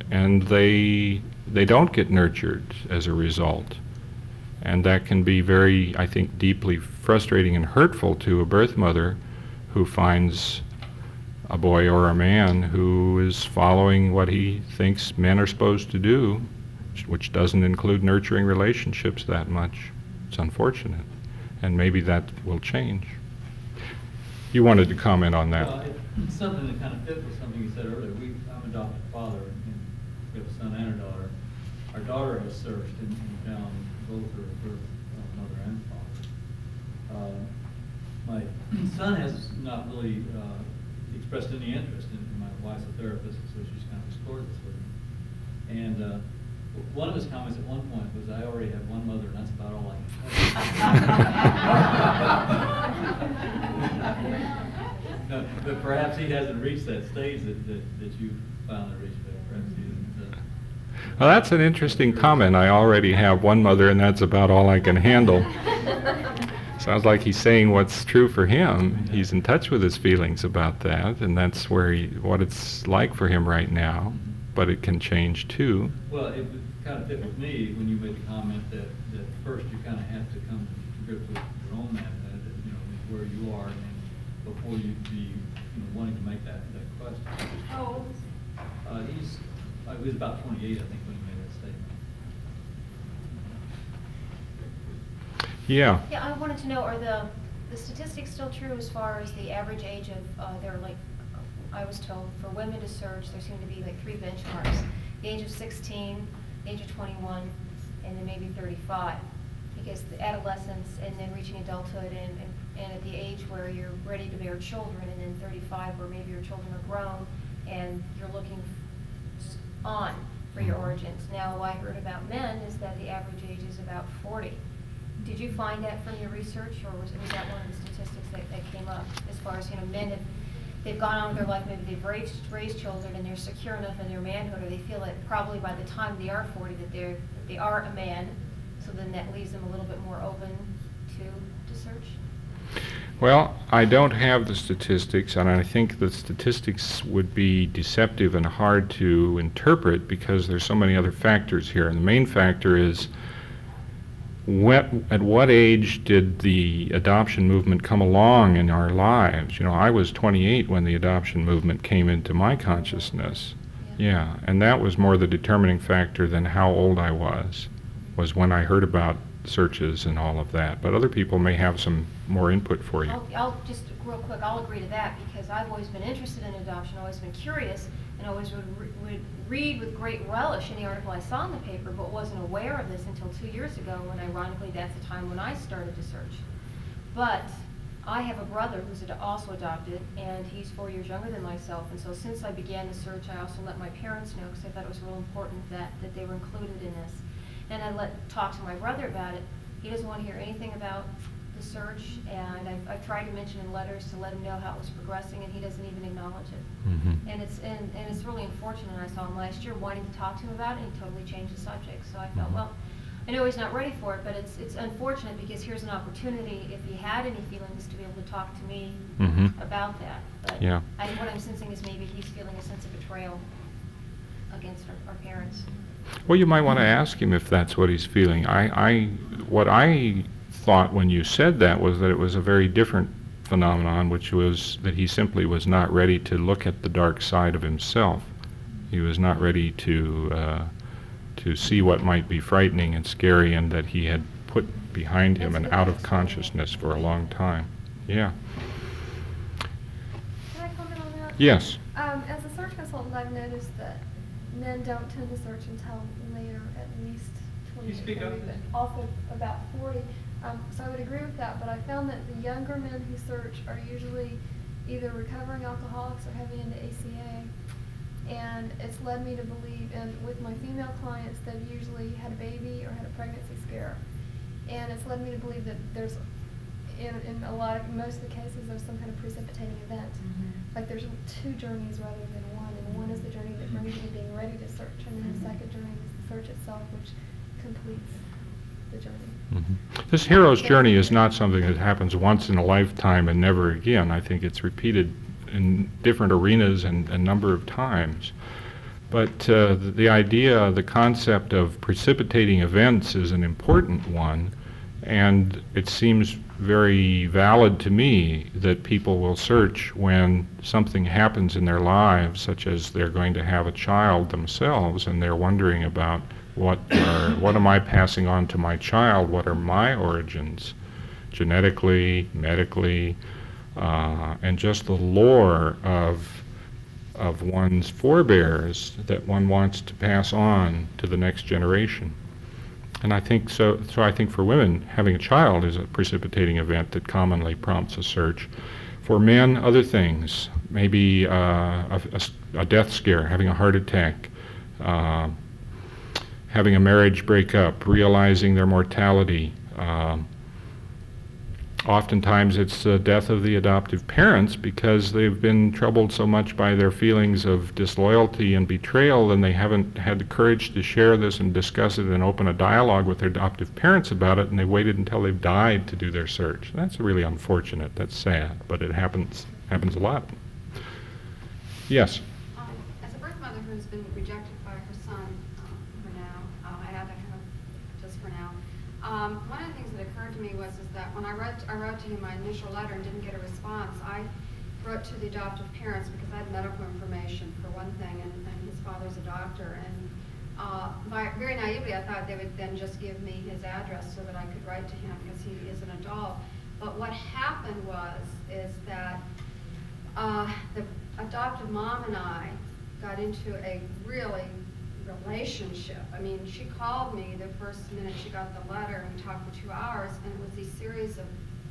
and they don't get nurtured as a result, and that can be very, I think, deeply frustrating and hurtful to a birth mother who finds a boy or a man who is following what he thinks men are supposed to do, which doesn't include nurturing relationships that much. It's unfortunate, and maybe that will change. You wanted to comment on that. Well, it's something that kind of fit with something you said earlier. I'm an adopted father, and we have a son and a daughter. Our daughter has searched and found both her birth mother and father. My son has not really expressed any interest in my wife's a therapist, so she's kind of explored this with him. And one of his comments at one point was, "I already have one mother, and that's about all I can tell." No, but perhaps he hasn't reached that stage that you finally reached. But perhaps he isn't. Well, that's an interesting comment. I already have one mother, and that's about all I can handle. Sounds like he's saying what's true for him. He's in touch with his feelings about that, and that's what it's like for him right now. But it can change too. Well, it would kind of fit with me when you made the comment that first you kind of have to come to grips with your own manhood, where you are, and before you'd be wanting to make that question. How old is he? He was about 28, I think, when he made that statement. Yeah. Yeah, I wanted to know, are the statistics still true as far as the average age of their, like, I was told for women to search, there seem to be like 3 benchmarks: the age of 16, the age of 21, and then maybe 35. Because the adolescence and then reaching adulthood and at the age where you're ready to bear children, and then 35 where maybe your children are grown and you're looking on for your origins. Now, what I heard about men is that the average age is about 40. Did you find that from your research, or was that one of the statistics that came up as far as, men have, they've gone on with their life, maybe they've raised children and they're secure enough in their manhood, or they feel that probably by the time they are 40 that they are a man, so then that leaves them a little bit more open to search? Well, I don't have the statistics, and I think the statistics would be deceptive and hard to interpret because there's so many other factors here. And the main factor is at what age did the adoption movement come along in our lives? You know, I was 28 when the adoption movement came into my consciousness. Yeah, and that was more the determining factor than how old I was when I heard about searches and all of that. But other people may have some more input for you. I'll just real quick, I'll agree to that because I've always been interested in adoption, always been curious, and always would read with great relish any article I saw in the paper, but wasn't aware of this until 2 years ago when ironically that's the time when I started to search. But I have a brother who's also adopted, and he's 4 years younger than myself, and so since I began the search, I also let my parents know because I thought it was real important that they were included in this. And I talk to my brother about it. He doesn't want to hear anything about the search, and I've tried to mention in letters to let him know how it was progressing, and he doesn't even acknowledge it. Mm-hmm. And it's really unfortunate. I saw him last year wanting to talk to him about it, and he totally changed the subject. So I felt, well, I know he's not ready for it, but it's unfortunate because here's an opportunity, if he had any feelings, to be able to talk to me about that. But Yeah. what I'm sensing is maybe he's feeling a sense of betrayal against our parents. Well, you might want to ask him if that's what he's feeling. What I thought when you said that was that it was a very different phenomenon, which was that he simply was not ready to look at the dark side of himself. He was not ready to see what might be frightening and scary, and that he had put behind him and out of consciousness for a long time. Yeah. Can I comment on that? Yes. As a search consultant, I've noticed that men don't tend to search until later, at least 20 Can you speak up? but also about 40. So I would agree with that, but I found that the younger men who search are usually either recovering alcoholics or heavy into ACA. And it's led me to believe, and with my female clients, they've usually had a baby or had a pregnancy scare. And it's led me to believe that there's, in most of the cases, there's some kind of precipitating event. Like there's two journeys rather than one, and one is the journey that brings you to being ready to search, and then the second journey is the search itself, which completes the journey. This hero's journey is not something that happens once in a lifetime and never again. I think it's repeated in different arenas and a number of times. But the idea, the concept of precipitating events is an important one, and it seems very valid to me that people will search when something happens in their lives, such as they're going to have a child themselves, and they're wondering about what am I passing on to my child? What are my origins, genetically, medically, and just the lore of one's forebears that one wants to pass on to the next generation. And I think so I think for women, having a child is a precipitating event that commonly prompts a search. For men, other things, maybe a death scare, having a heart attack, having a marriage break up, realizing their mortality. Oftentimes it's the death of the adoptive parents because they've been troubled so much by their feelings of disloyalty and betrayal, and they haven't had the courage to share this and discuss it and open a dialogue with their adoptive parents about it, and they waited until they've died to do their search. That's really unfortunate. That's sad, but it happens a lot. Yes? As a birth mother who's been rejected by her son for now, I add that kind of just for now. One of the things that occurred to me was that when I wrote to him my initial letter and didn't get a response, I wrote to the adoptive parents because I had medical information for one thing, and his father's a doctor. And by very naively, I thought they would then just give me his address so that I could write to him because he is an adult. But what happened is that the adoptive mom and I got into a really relationship. I mean, she called me the first minute she got the letter, and we talked for 2 hours, and it was these series of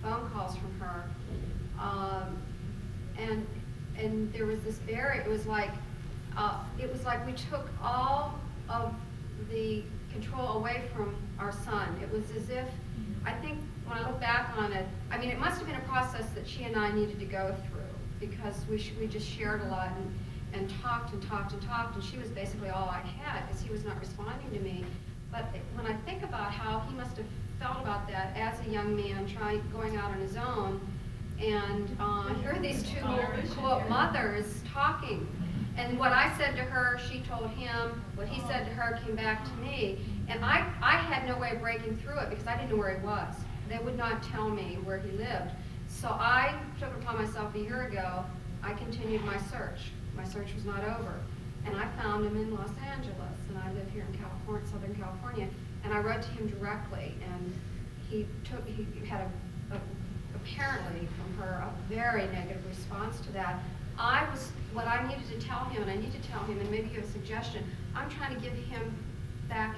phone calls from her. And there was this it was like we took all of the control away from our son. It was as if, I think when I look back on it, I mean, it must have been a process that she and I needed to go through because we just shared a lot and talked, and she was basically all I had because he was not responding to me. But when I think about how he must have felt about that as a young man going out on his own, and here are these two quote mothers talking, and what I said to her, she told him, what he said to her came back to me, And I had no way of breaking through it because I didn't know where he was. They would not tell me where he lived. So I took it upon myself a year ago, I continued my search. My search was not over. And I found him in Los Angeles, and I live here in California, Southern California. And I wrote to him directly, and he had apparently from her a very negative response to that. What I needed to tell him, and I need to tell him, and maybe you have a suggestion, I'm trying to give him back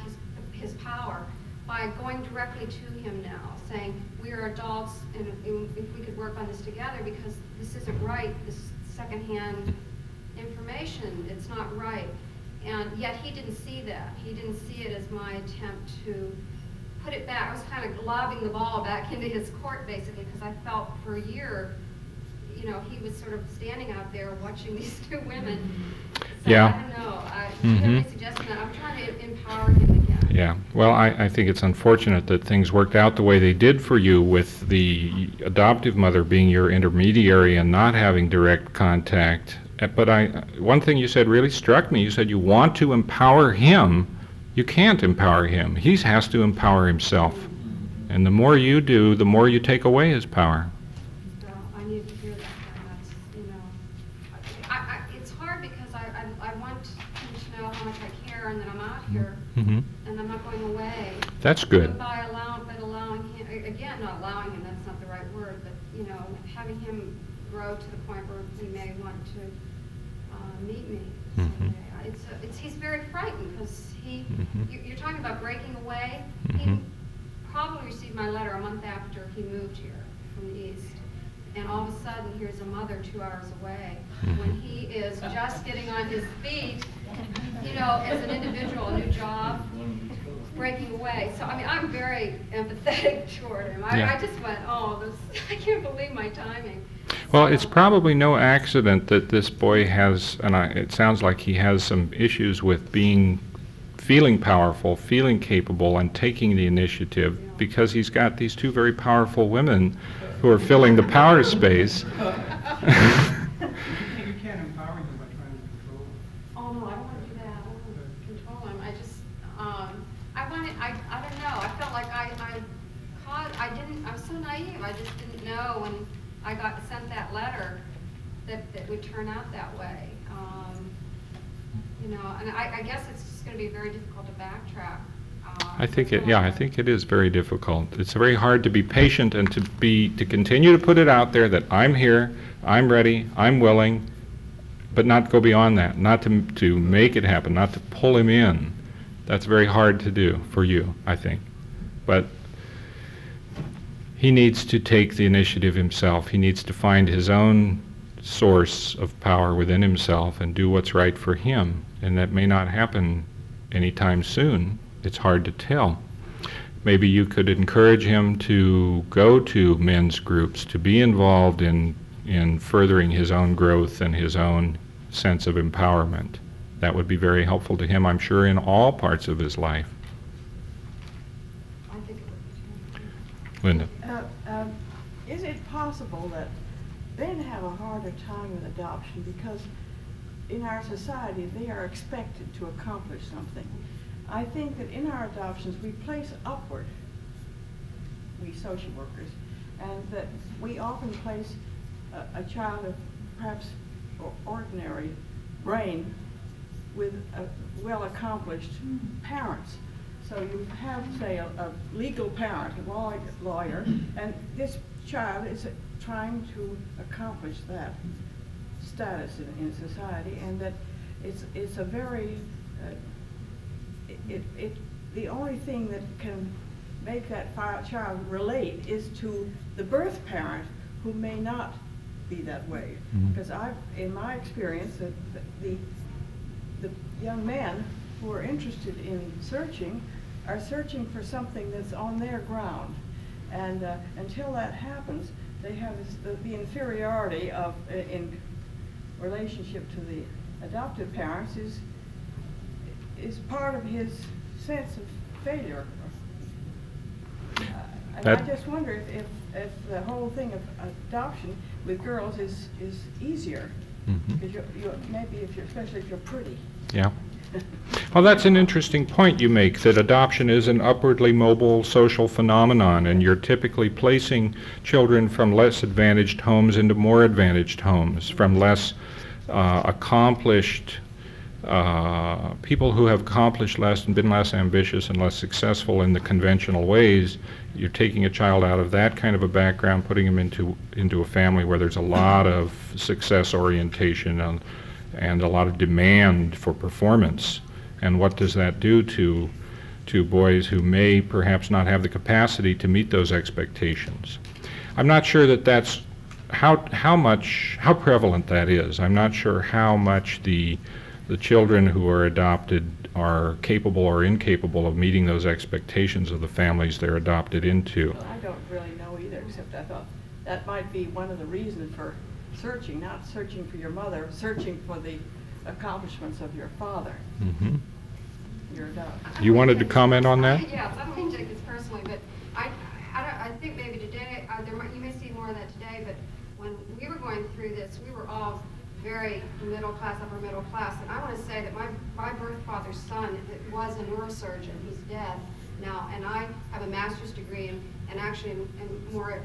his power by going directly to him now, saying, we are adults, and if we could work on this together, because this isn't right, this secondhand information, it's not right. And yet he didn't see that. He didn't see it as my attempt to put it back. I was kind of lobbing the ball back into his court, basically, because I felt for a year, you know, he was sort of standing out there watching these two women. So Yeah. I don't know. Do you have any suggestion that I'm trying to empower him again? Yeah, well, I think it's unfortunate that things worked out the way they did for you, with the adoptive mother being your intermediary and not having direct contact. But one thing you said really struck me. You said you want to empower him. You can't empower him. He has to empower himself. And the more you do, the more you take away his power. So I need to hear that. And that's, you know, it's hard because I want him to know how much I care and that I'm out here Mm-hmm. and I'm not going away. That's good. But allowing him, again, not allowing him, that's not the right word, but, you know, having him grow to the point where he may want to meet me someday. He's very frightened because you're talking about breaking away. He probably received my letter a month after he moved here from the East. And all of a sudden, here's a mother 2 hours away when he is just getting on his feet, you know, as an individual, a new job, breaking away. So, I mean, I'm very empathetic toward him. I just went, oh, I can't believe my timing. Well, it's probably no accident that this boy has, and it sounds like he has some issues with feeling powerful, feeling capable, and taking the initiative, because he's got these two very powerful women who are filling the power space. You can't empower him by trying to control him. Oh, no, I don't want to do that. I don't want to control him. I just, I don't know. I felt like I was so naive. I just didn't know when I sent that letter that would turn out that way. You know, and I guess it's just going to be very difficult to backtrack. I think it is very difficult. It's very hard to be patient and to continue to put it out there that I'm here, I'm ready, I'm willing, but not go beyond that, not to make it happen, not to pull him in. That's very hard to do for you, I think. But he needs to take the initiative himself. He needs to find his own source of power within himself and do what's right for him. And that may not happen anytime soon. It's hard to tell. Maybe you could encourage him to go to men's groups, to be involved in furthering his own growth and his own sense of empowerment. That would be very helpful to him, I'm sure, in all parts of his life. I think it would be. Linda? Is it possible that men have a harder time with adoption because in our society they are expected to accomplish something? I think that in our adoptions we place upward, we social workers, and that we often place a child of perhaps ordinary brain with well-accomplished parents. So you have, say, a legal parent, a lawyer, and this child is trying to accomplish that status in society, and that it's a very the only thing that can make that child relate is to the birth parent, who may not be that way. Because in my experience, the young men who are interested in searching are searching for something that's on their ground, and until that happens, they have the inferiority in relationship to the adoptive parents is part of his sense of failure. And I just wonder if the whole thing of adoption with girls is easier, because maybe especially if you're pretty. Yeah. Well, that's an interesting point you make, that adoption is an upwardly mobile social phenomenon, and you're typically placing children from less advantaged homes into more advantaged homes, from less accomplished people who have accomplished less and been less ambitious and less successful in the conventional ways. You're taking a child out of that kind of a background, putting him into a family where there's a lot of success orientation and a lot of demand for performance. And what does that do to boys who may perhaps not have the capacity to meet those expectations? I'm not sure that that's how prevalent that is. I'm not sure how much the children who are adopted are capable or incapable of meeting those expectations of the families they're adopted into. Well, I don't really know either, except I thought that might be one of the reasons for searching, not searching for your mother, searching for the accomplishments of your father. Mm-hmm. Your adopted. You wanted to comment on that? Yes, I don't mean to take this personally, but I think maybe today, you may see more of that today, but when we were going through this, we were all very middle class, upper middle class, and I want to say that my birth father's son was a neurosurgeon. He's dead now, and I have a master's degree and actually am more,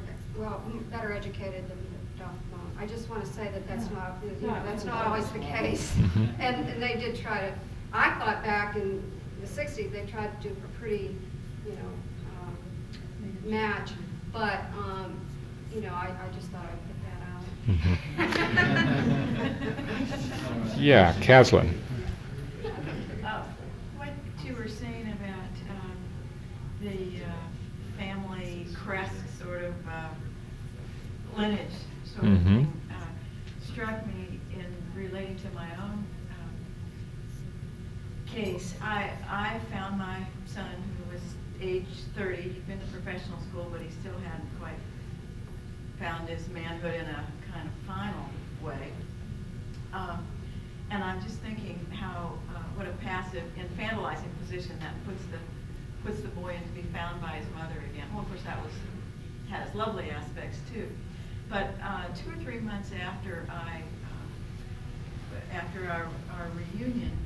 better educated than mom. I just want to say that that's not, that's not always the case. And they did try to, I thought back in the 60s, they tried to do a pretty, match, but, I just thought I'd put that out. Yeah, Caslin. What you were saying about the family crest sort of lineage sort of thing struck me in relating to my own case. I found my son, who was age 30, he'd been to professional school, but he still hadn't quite found his manhood in a kind of final way. And I'm just thinking how, what a passive, infantilizing position that puts the boy in to be found by his mother again. Well, of course, that has lovely aspects too. But 2 or 3 months after after our reunion,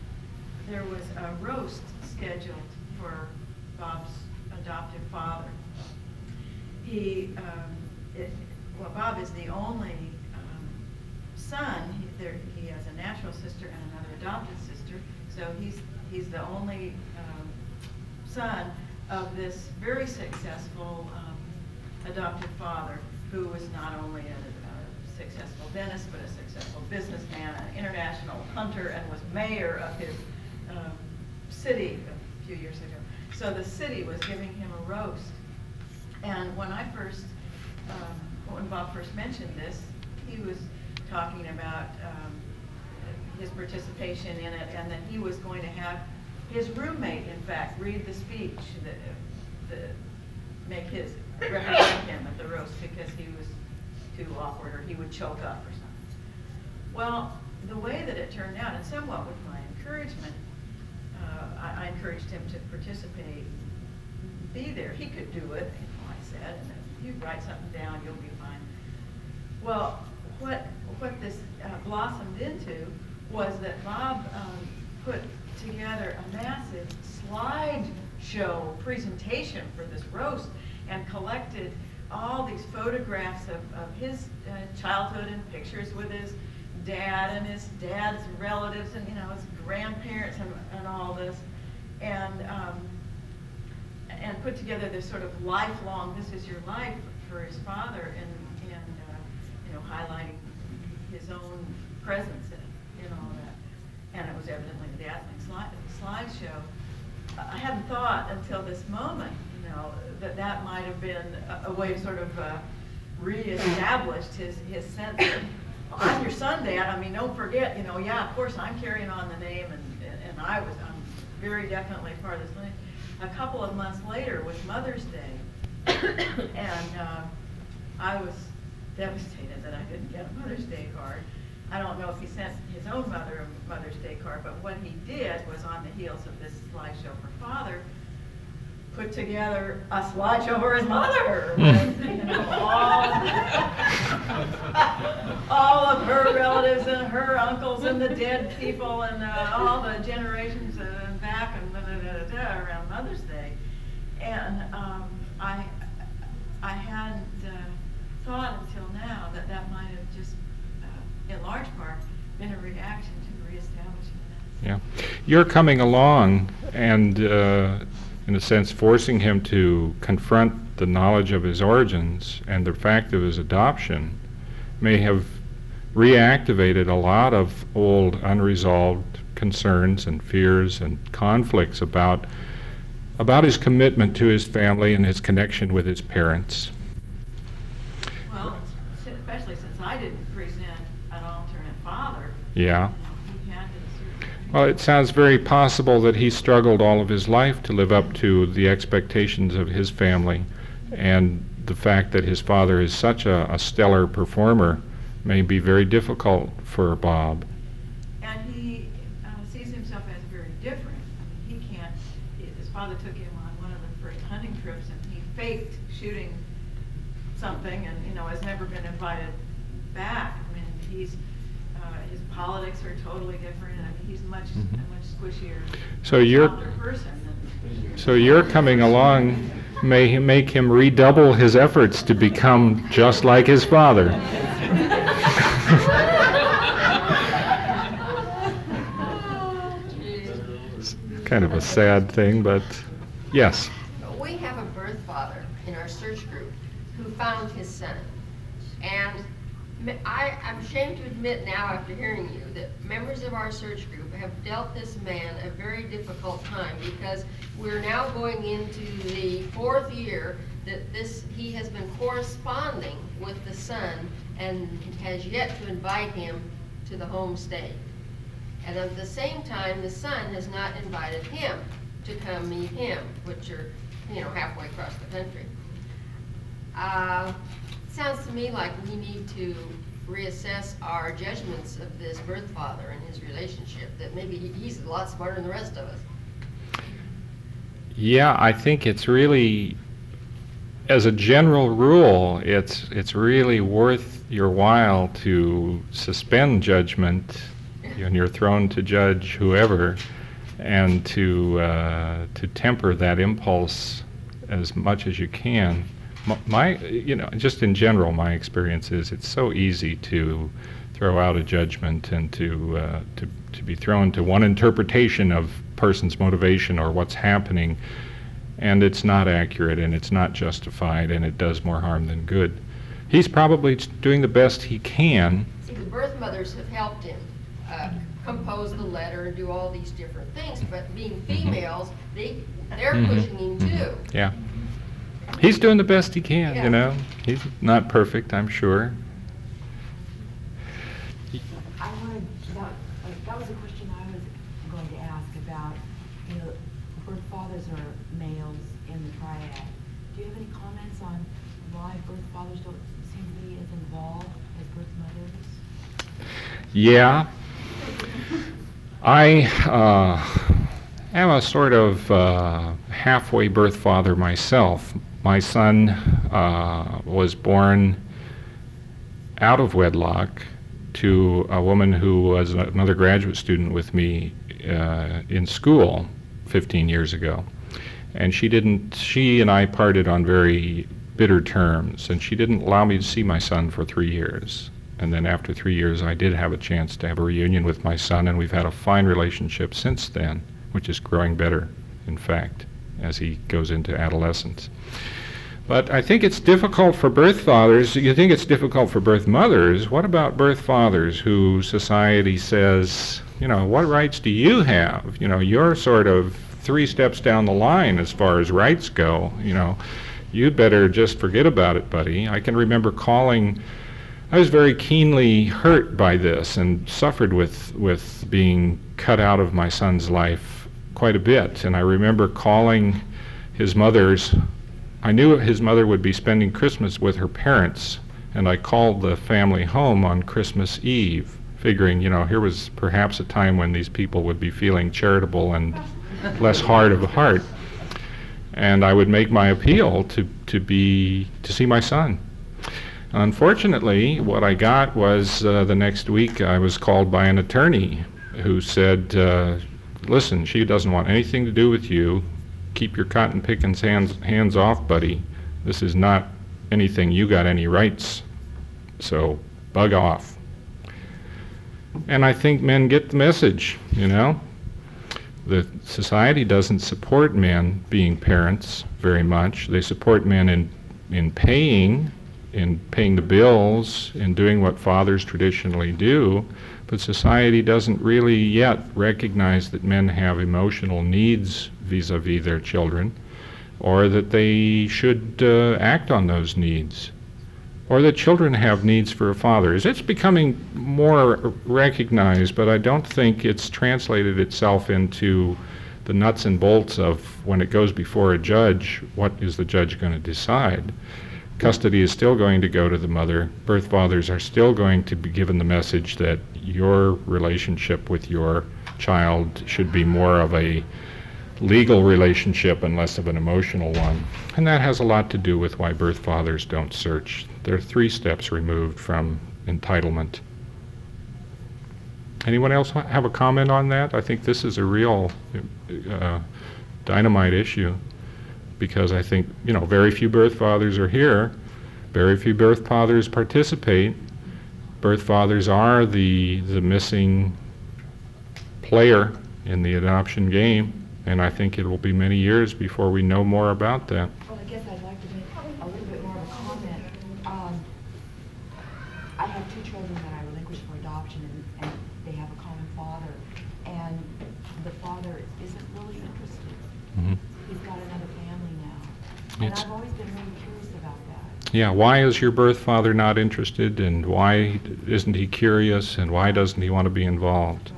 there was a roast scheduled for Bob's adoptive father. Bob is the only son. He has a natural sister and another adopted sister. So he's the only son of this very successful adoptive father, who was not only a successful dentist, but a successful businessman, an international hunter, and was mayor of his city a few years ago. So the city was giving him a roast. And when Bob first mentioned this, he was talking about his participation in it, and that he was going to have his roommate, in fact, read the speech, represent him at the roast, because he was too awkward or he would choke up or something. Well, the way that it turned out, and somewhat with my encouragement, I encouraged him to participate, be there. He could do it, I said, and if you write something down, you'll be fine. Well, what this blossomed into was that Bob put together a massive slideshow presentation for this roast and collected all these photographs of his childhood and pictures with his dad and his dad's relatives and his grandparents and all this, and put together this sort of lifelong, this is your life for his father, and highlighting his own presence in all that. And it was evidently a dazzling slideshow. I hadn't thought until this moment, that might have been a way to sort of reestablished his sense of, I'm your son, Dad. I mean, don't forget, of course I'm carrying on the name, and I'm very definitely part of this lineage. A couple of months later was Mother's Day, and I was devastated that I didn't get a Mother's Day card. I don't know if he sent his own mother a Mother's Day card, but what he did was, on the heels of this slideshow for Father, put together a slideshow over his mother with, you know, all of her relatives and her uncles and the dead people and all the generations back and around Mother's Day. And I hadn't thought until now that that might have just, in large part, been a reaction to reestablishing that. Yeah. You're coming along and, in a sense, forcing him to confront the knowledge of his origins and the fact of his adoption may have reactivated a lot of old unresolved concerns and fears and conflicts about his commitment to his family and his connection with his parents. Well, especially since I didn't present an alternate father. Yeah. He had to a certain Well, it sounds very possible that he struggled all of his life to live up to the expectations of his family, and the fact that his father is such a stellar performer may be very difficult for Bob. And he sees himself as very different. I mean, he can't, his father took him on one of the first hunting trips and he faked shooting something and, you know, has never been invited back. I mean, his politics are totally different. I mean, he's a much squishier, So you're softer person than. So your coming along may make him redouble his efforts to become just like his father. It's kind of a sad thing, but yes. We have a birth father in our search group who found his son. And I'm ashamed to admit now, after hearing you, that members of our search group have dealt this man a very difficult time, because we're now going into the 4th year that he has been corresponding with the son and has yet to invite him to the home state. And at the same time, the son has not invited him to come meet him, which are, you know, halfway across the country. Sounds to me like we need to reassess our judgments of this birth father and his relationship, that maybe he's a lot smarter than the rest of us. Yeah, I think it's really, as a general rule, it's really worth your while to suspend judgment when you're thrown to judge whoever, and to temper that impulse as much as you can. Just in general, my experience is it's so easy to throw out a judgment and to be thrown to one interpretation of person's motivation or what's happening, and it's not accurate and it's not justified and it does more harm than good. He's probably doing the best he can. See, the birth mothers have helped him compose the letter and do all these different things, but being females, they're pushing him too. Yeah. He's doing the best he can, Yeah. you know. He's not perfect, I'm sure. I wanted, that was a question I was going to ask about, you know, birth fathers are males in the triad. Do you have any comments on why birth fathers don't seem to be as involved as birth mothers? Yeah. I am a sort of halfway birth father myself. My son was born out of wedlock to a woman who was another graduate student with me in school 15 years ago. And she and I parted on very bitter terms, and she didn't allow me to see my son for 3 years. And then after 3 years, I did have a chance to have a reunion with my son, and we've had a fine relationship since then, which is growing better, in fact, as he goes into adolescence. But I think it's difficult for birth fathers. You think it's difficult for birth mothers. What about birth fathers who society says, you know, what rights do you have? You know, you're sort of 3 steps down the line as far as rights go. You know, you'd better just forget about it, buddy. I can remember I was very keenly hurt by this and suffered with being cut out of my son's life quite a bit. And I remember calling his mother's. I knew his mother would be spending Christmas with her parents, and I called the family home on Christmas Eve, figuring, you know, here was perhaps a time when these people would be feeling charitable and less hard of heart. and I would make my appeal to see my son. Unfortunately, what I got was the next week I was called by an attorney who said, listen, she doesn't want anything to do with you. Keep your cotton pickings hands off, buddy. This is not anything you got any rights, so bug off. And I think men get the message, you know. The society doesn't support men being parents very much. They support men in paying the bills, in doing what fathers traditionally do, but society doesn't really yet recognize that men have emotional needs vis-a-vis their children, or that they should act on those needs, or that children have needs for fathers. It's becoming more recognized, but I don't think it's translated itself into the nuts and bolts of when it goes before a judge, what is the judge going to decide? Custody is still going to go to the mother. Birth fathers are still going to be given the message that your relationship with your child should be more of a legal relationship and less of an emotional one. And that has a lot to do with why birth fathers don't search. They're 3 steps removed from entitlement. Anyone else have a comment on that? I think this is a real dynamite issue, because I think, you know, very few birth fathers are here. Very few birth fathers participate. Birth fathers are the missing player in the adoption game, and I think it will be many years before we know more about that. Well, I guess I'd like to make a little bit more of a comment. I have 2 children that I relinquished for adoption, and they have a common father, and the father isn't really interested. Mm-hmm. He's got another family now. And I've always been really curious about that. Yeah, why is your birth father not interested, and why isn't he curious, and why doesn't he want to be involved?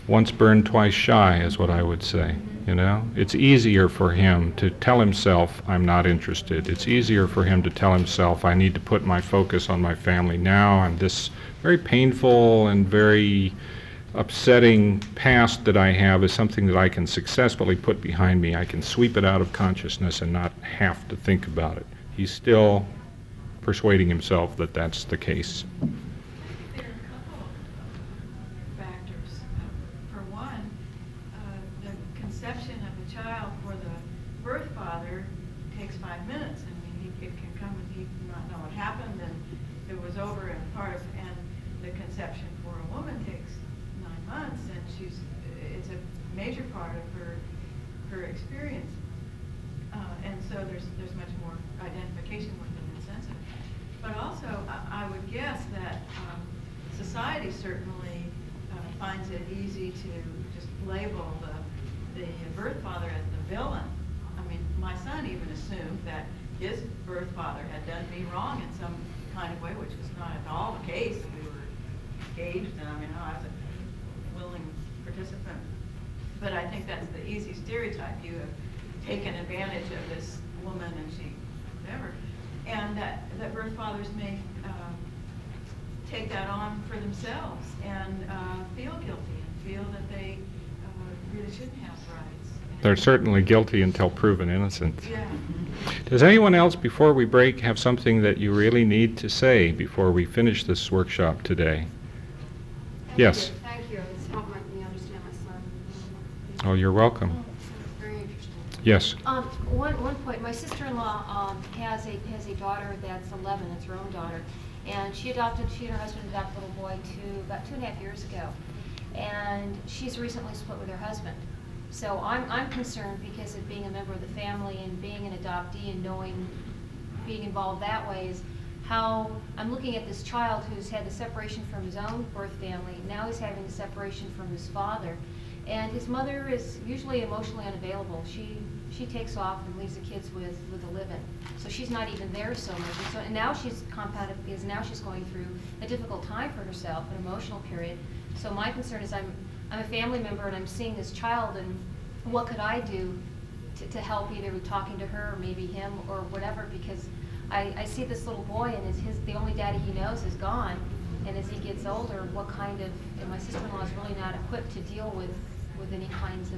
Once burned, twice shy is what I would say. You know, it's easier for him to tell himself, I'm not interested. It's easier for him to tell himself, I need to put my focus on my family now, and this very painful and very upsetting past that I have is something that I can successfully put behind me. I can sweep it out of consciousness and not have to think about it. He's still persuading himself that that's the case. There are a couple of factors. For one, the conception of a child for the birth father takes 5 minutes. I mean, it can come and he not know what happened, and it was over and and the conception for a woman takes 9 months, and it's a major part of her experience. And so there's much more identification with them and sensitive. But also, I would guess that society certainly finds it easy to just label the birth father as the villain. I mean, my son even assumed that his birth father had done me wrong in some kind of way, which was not at all the case. We were engaged, and I mean, I was a willing participant. But I think that's the easy stereotype. You have taken advantage of this woman, and she, whatever. And that birth fathers may take that on for themselves and feel guilty and feel that they really shouldn't have rights. They're certainly guilty until proven innocent. Yeah. Does anyone else, before we break, have something that you really need to say before we finish this workshop today? Yes. Thank you. It's helped me understand my son. Oh, you're welcome. Very interesting. Yes. One point, my sister-in-law has a daughter that's 11, it's her own daughter, and she and her husband adopted a little boy about 2.5 years ago, and she's recently split with her husband. So I'm concerned because of being a member of the family and being an adoptee and being involved that way is how I'm looking at this child who's had the separation from his own birth family. Now he's having the separation from his father. And his mother is usually emotionally unavailable. She takes off and leaves the kids with a live-in. So she's not even there so much. And now she's compounded because now she's going through a difficult time for herself, an emotional period. So my concern is I'm a family member and I'm seeing this child, and what could I do to help, either talking to her or maybe him or whatever, because I see this little boy and the only daddy he knows is gone. And as he gets older, what kind of, and my sister-in-law is really not equipped to deal with any kinds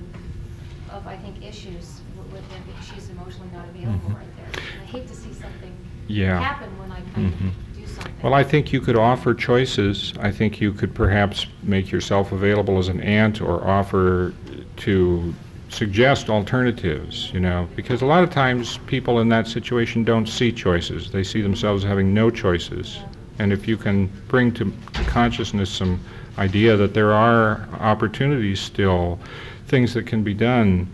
I think, issues with him because she's emotionally not available Mhm. right there. And I hate to see something Yeah. happen when I kind Mhm. of do something. Well, I think you could offer choices. I think you could perhaps make yourself available as an aunt or offer to suggest alternatives, because a lot of times people in that situation don't see choices. They see themselves having no choices. And if you can bring to consciousness some idea that there are opportunities still, things that can be done,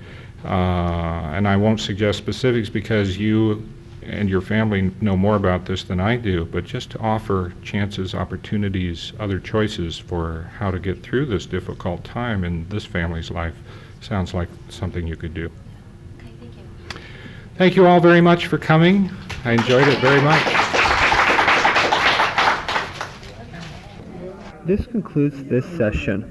and I won't suggest specifics because you and your family know more about this than I do, but just to offer chances, opportunities, other choices for how to get through this difficult time in this family's life sounds like something you could do. Okay, thank you. Thank you all very much for coming. I enjoyed it very much. This concludes this session.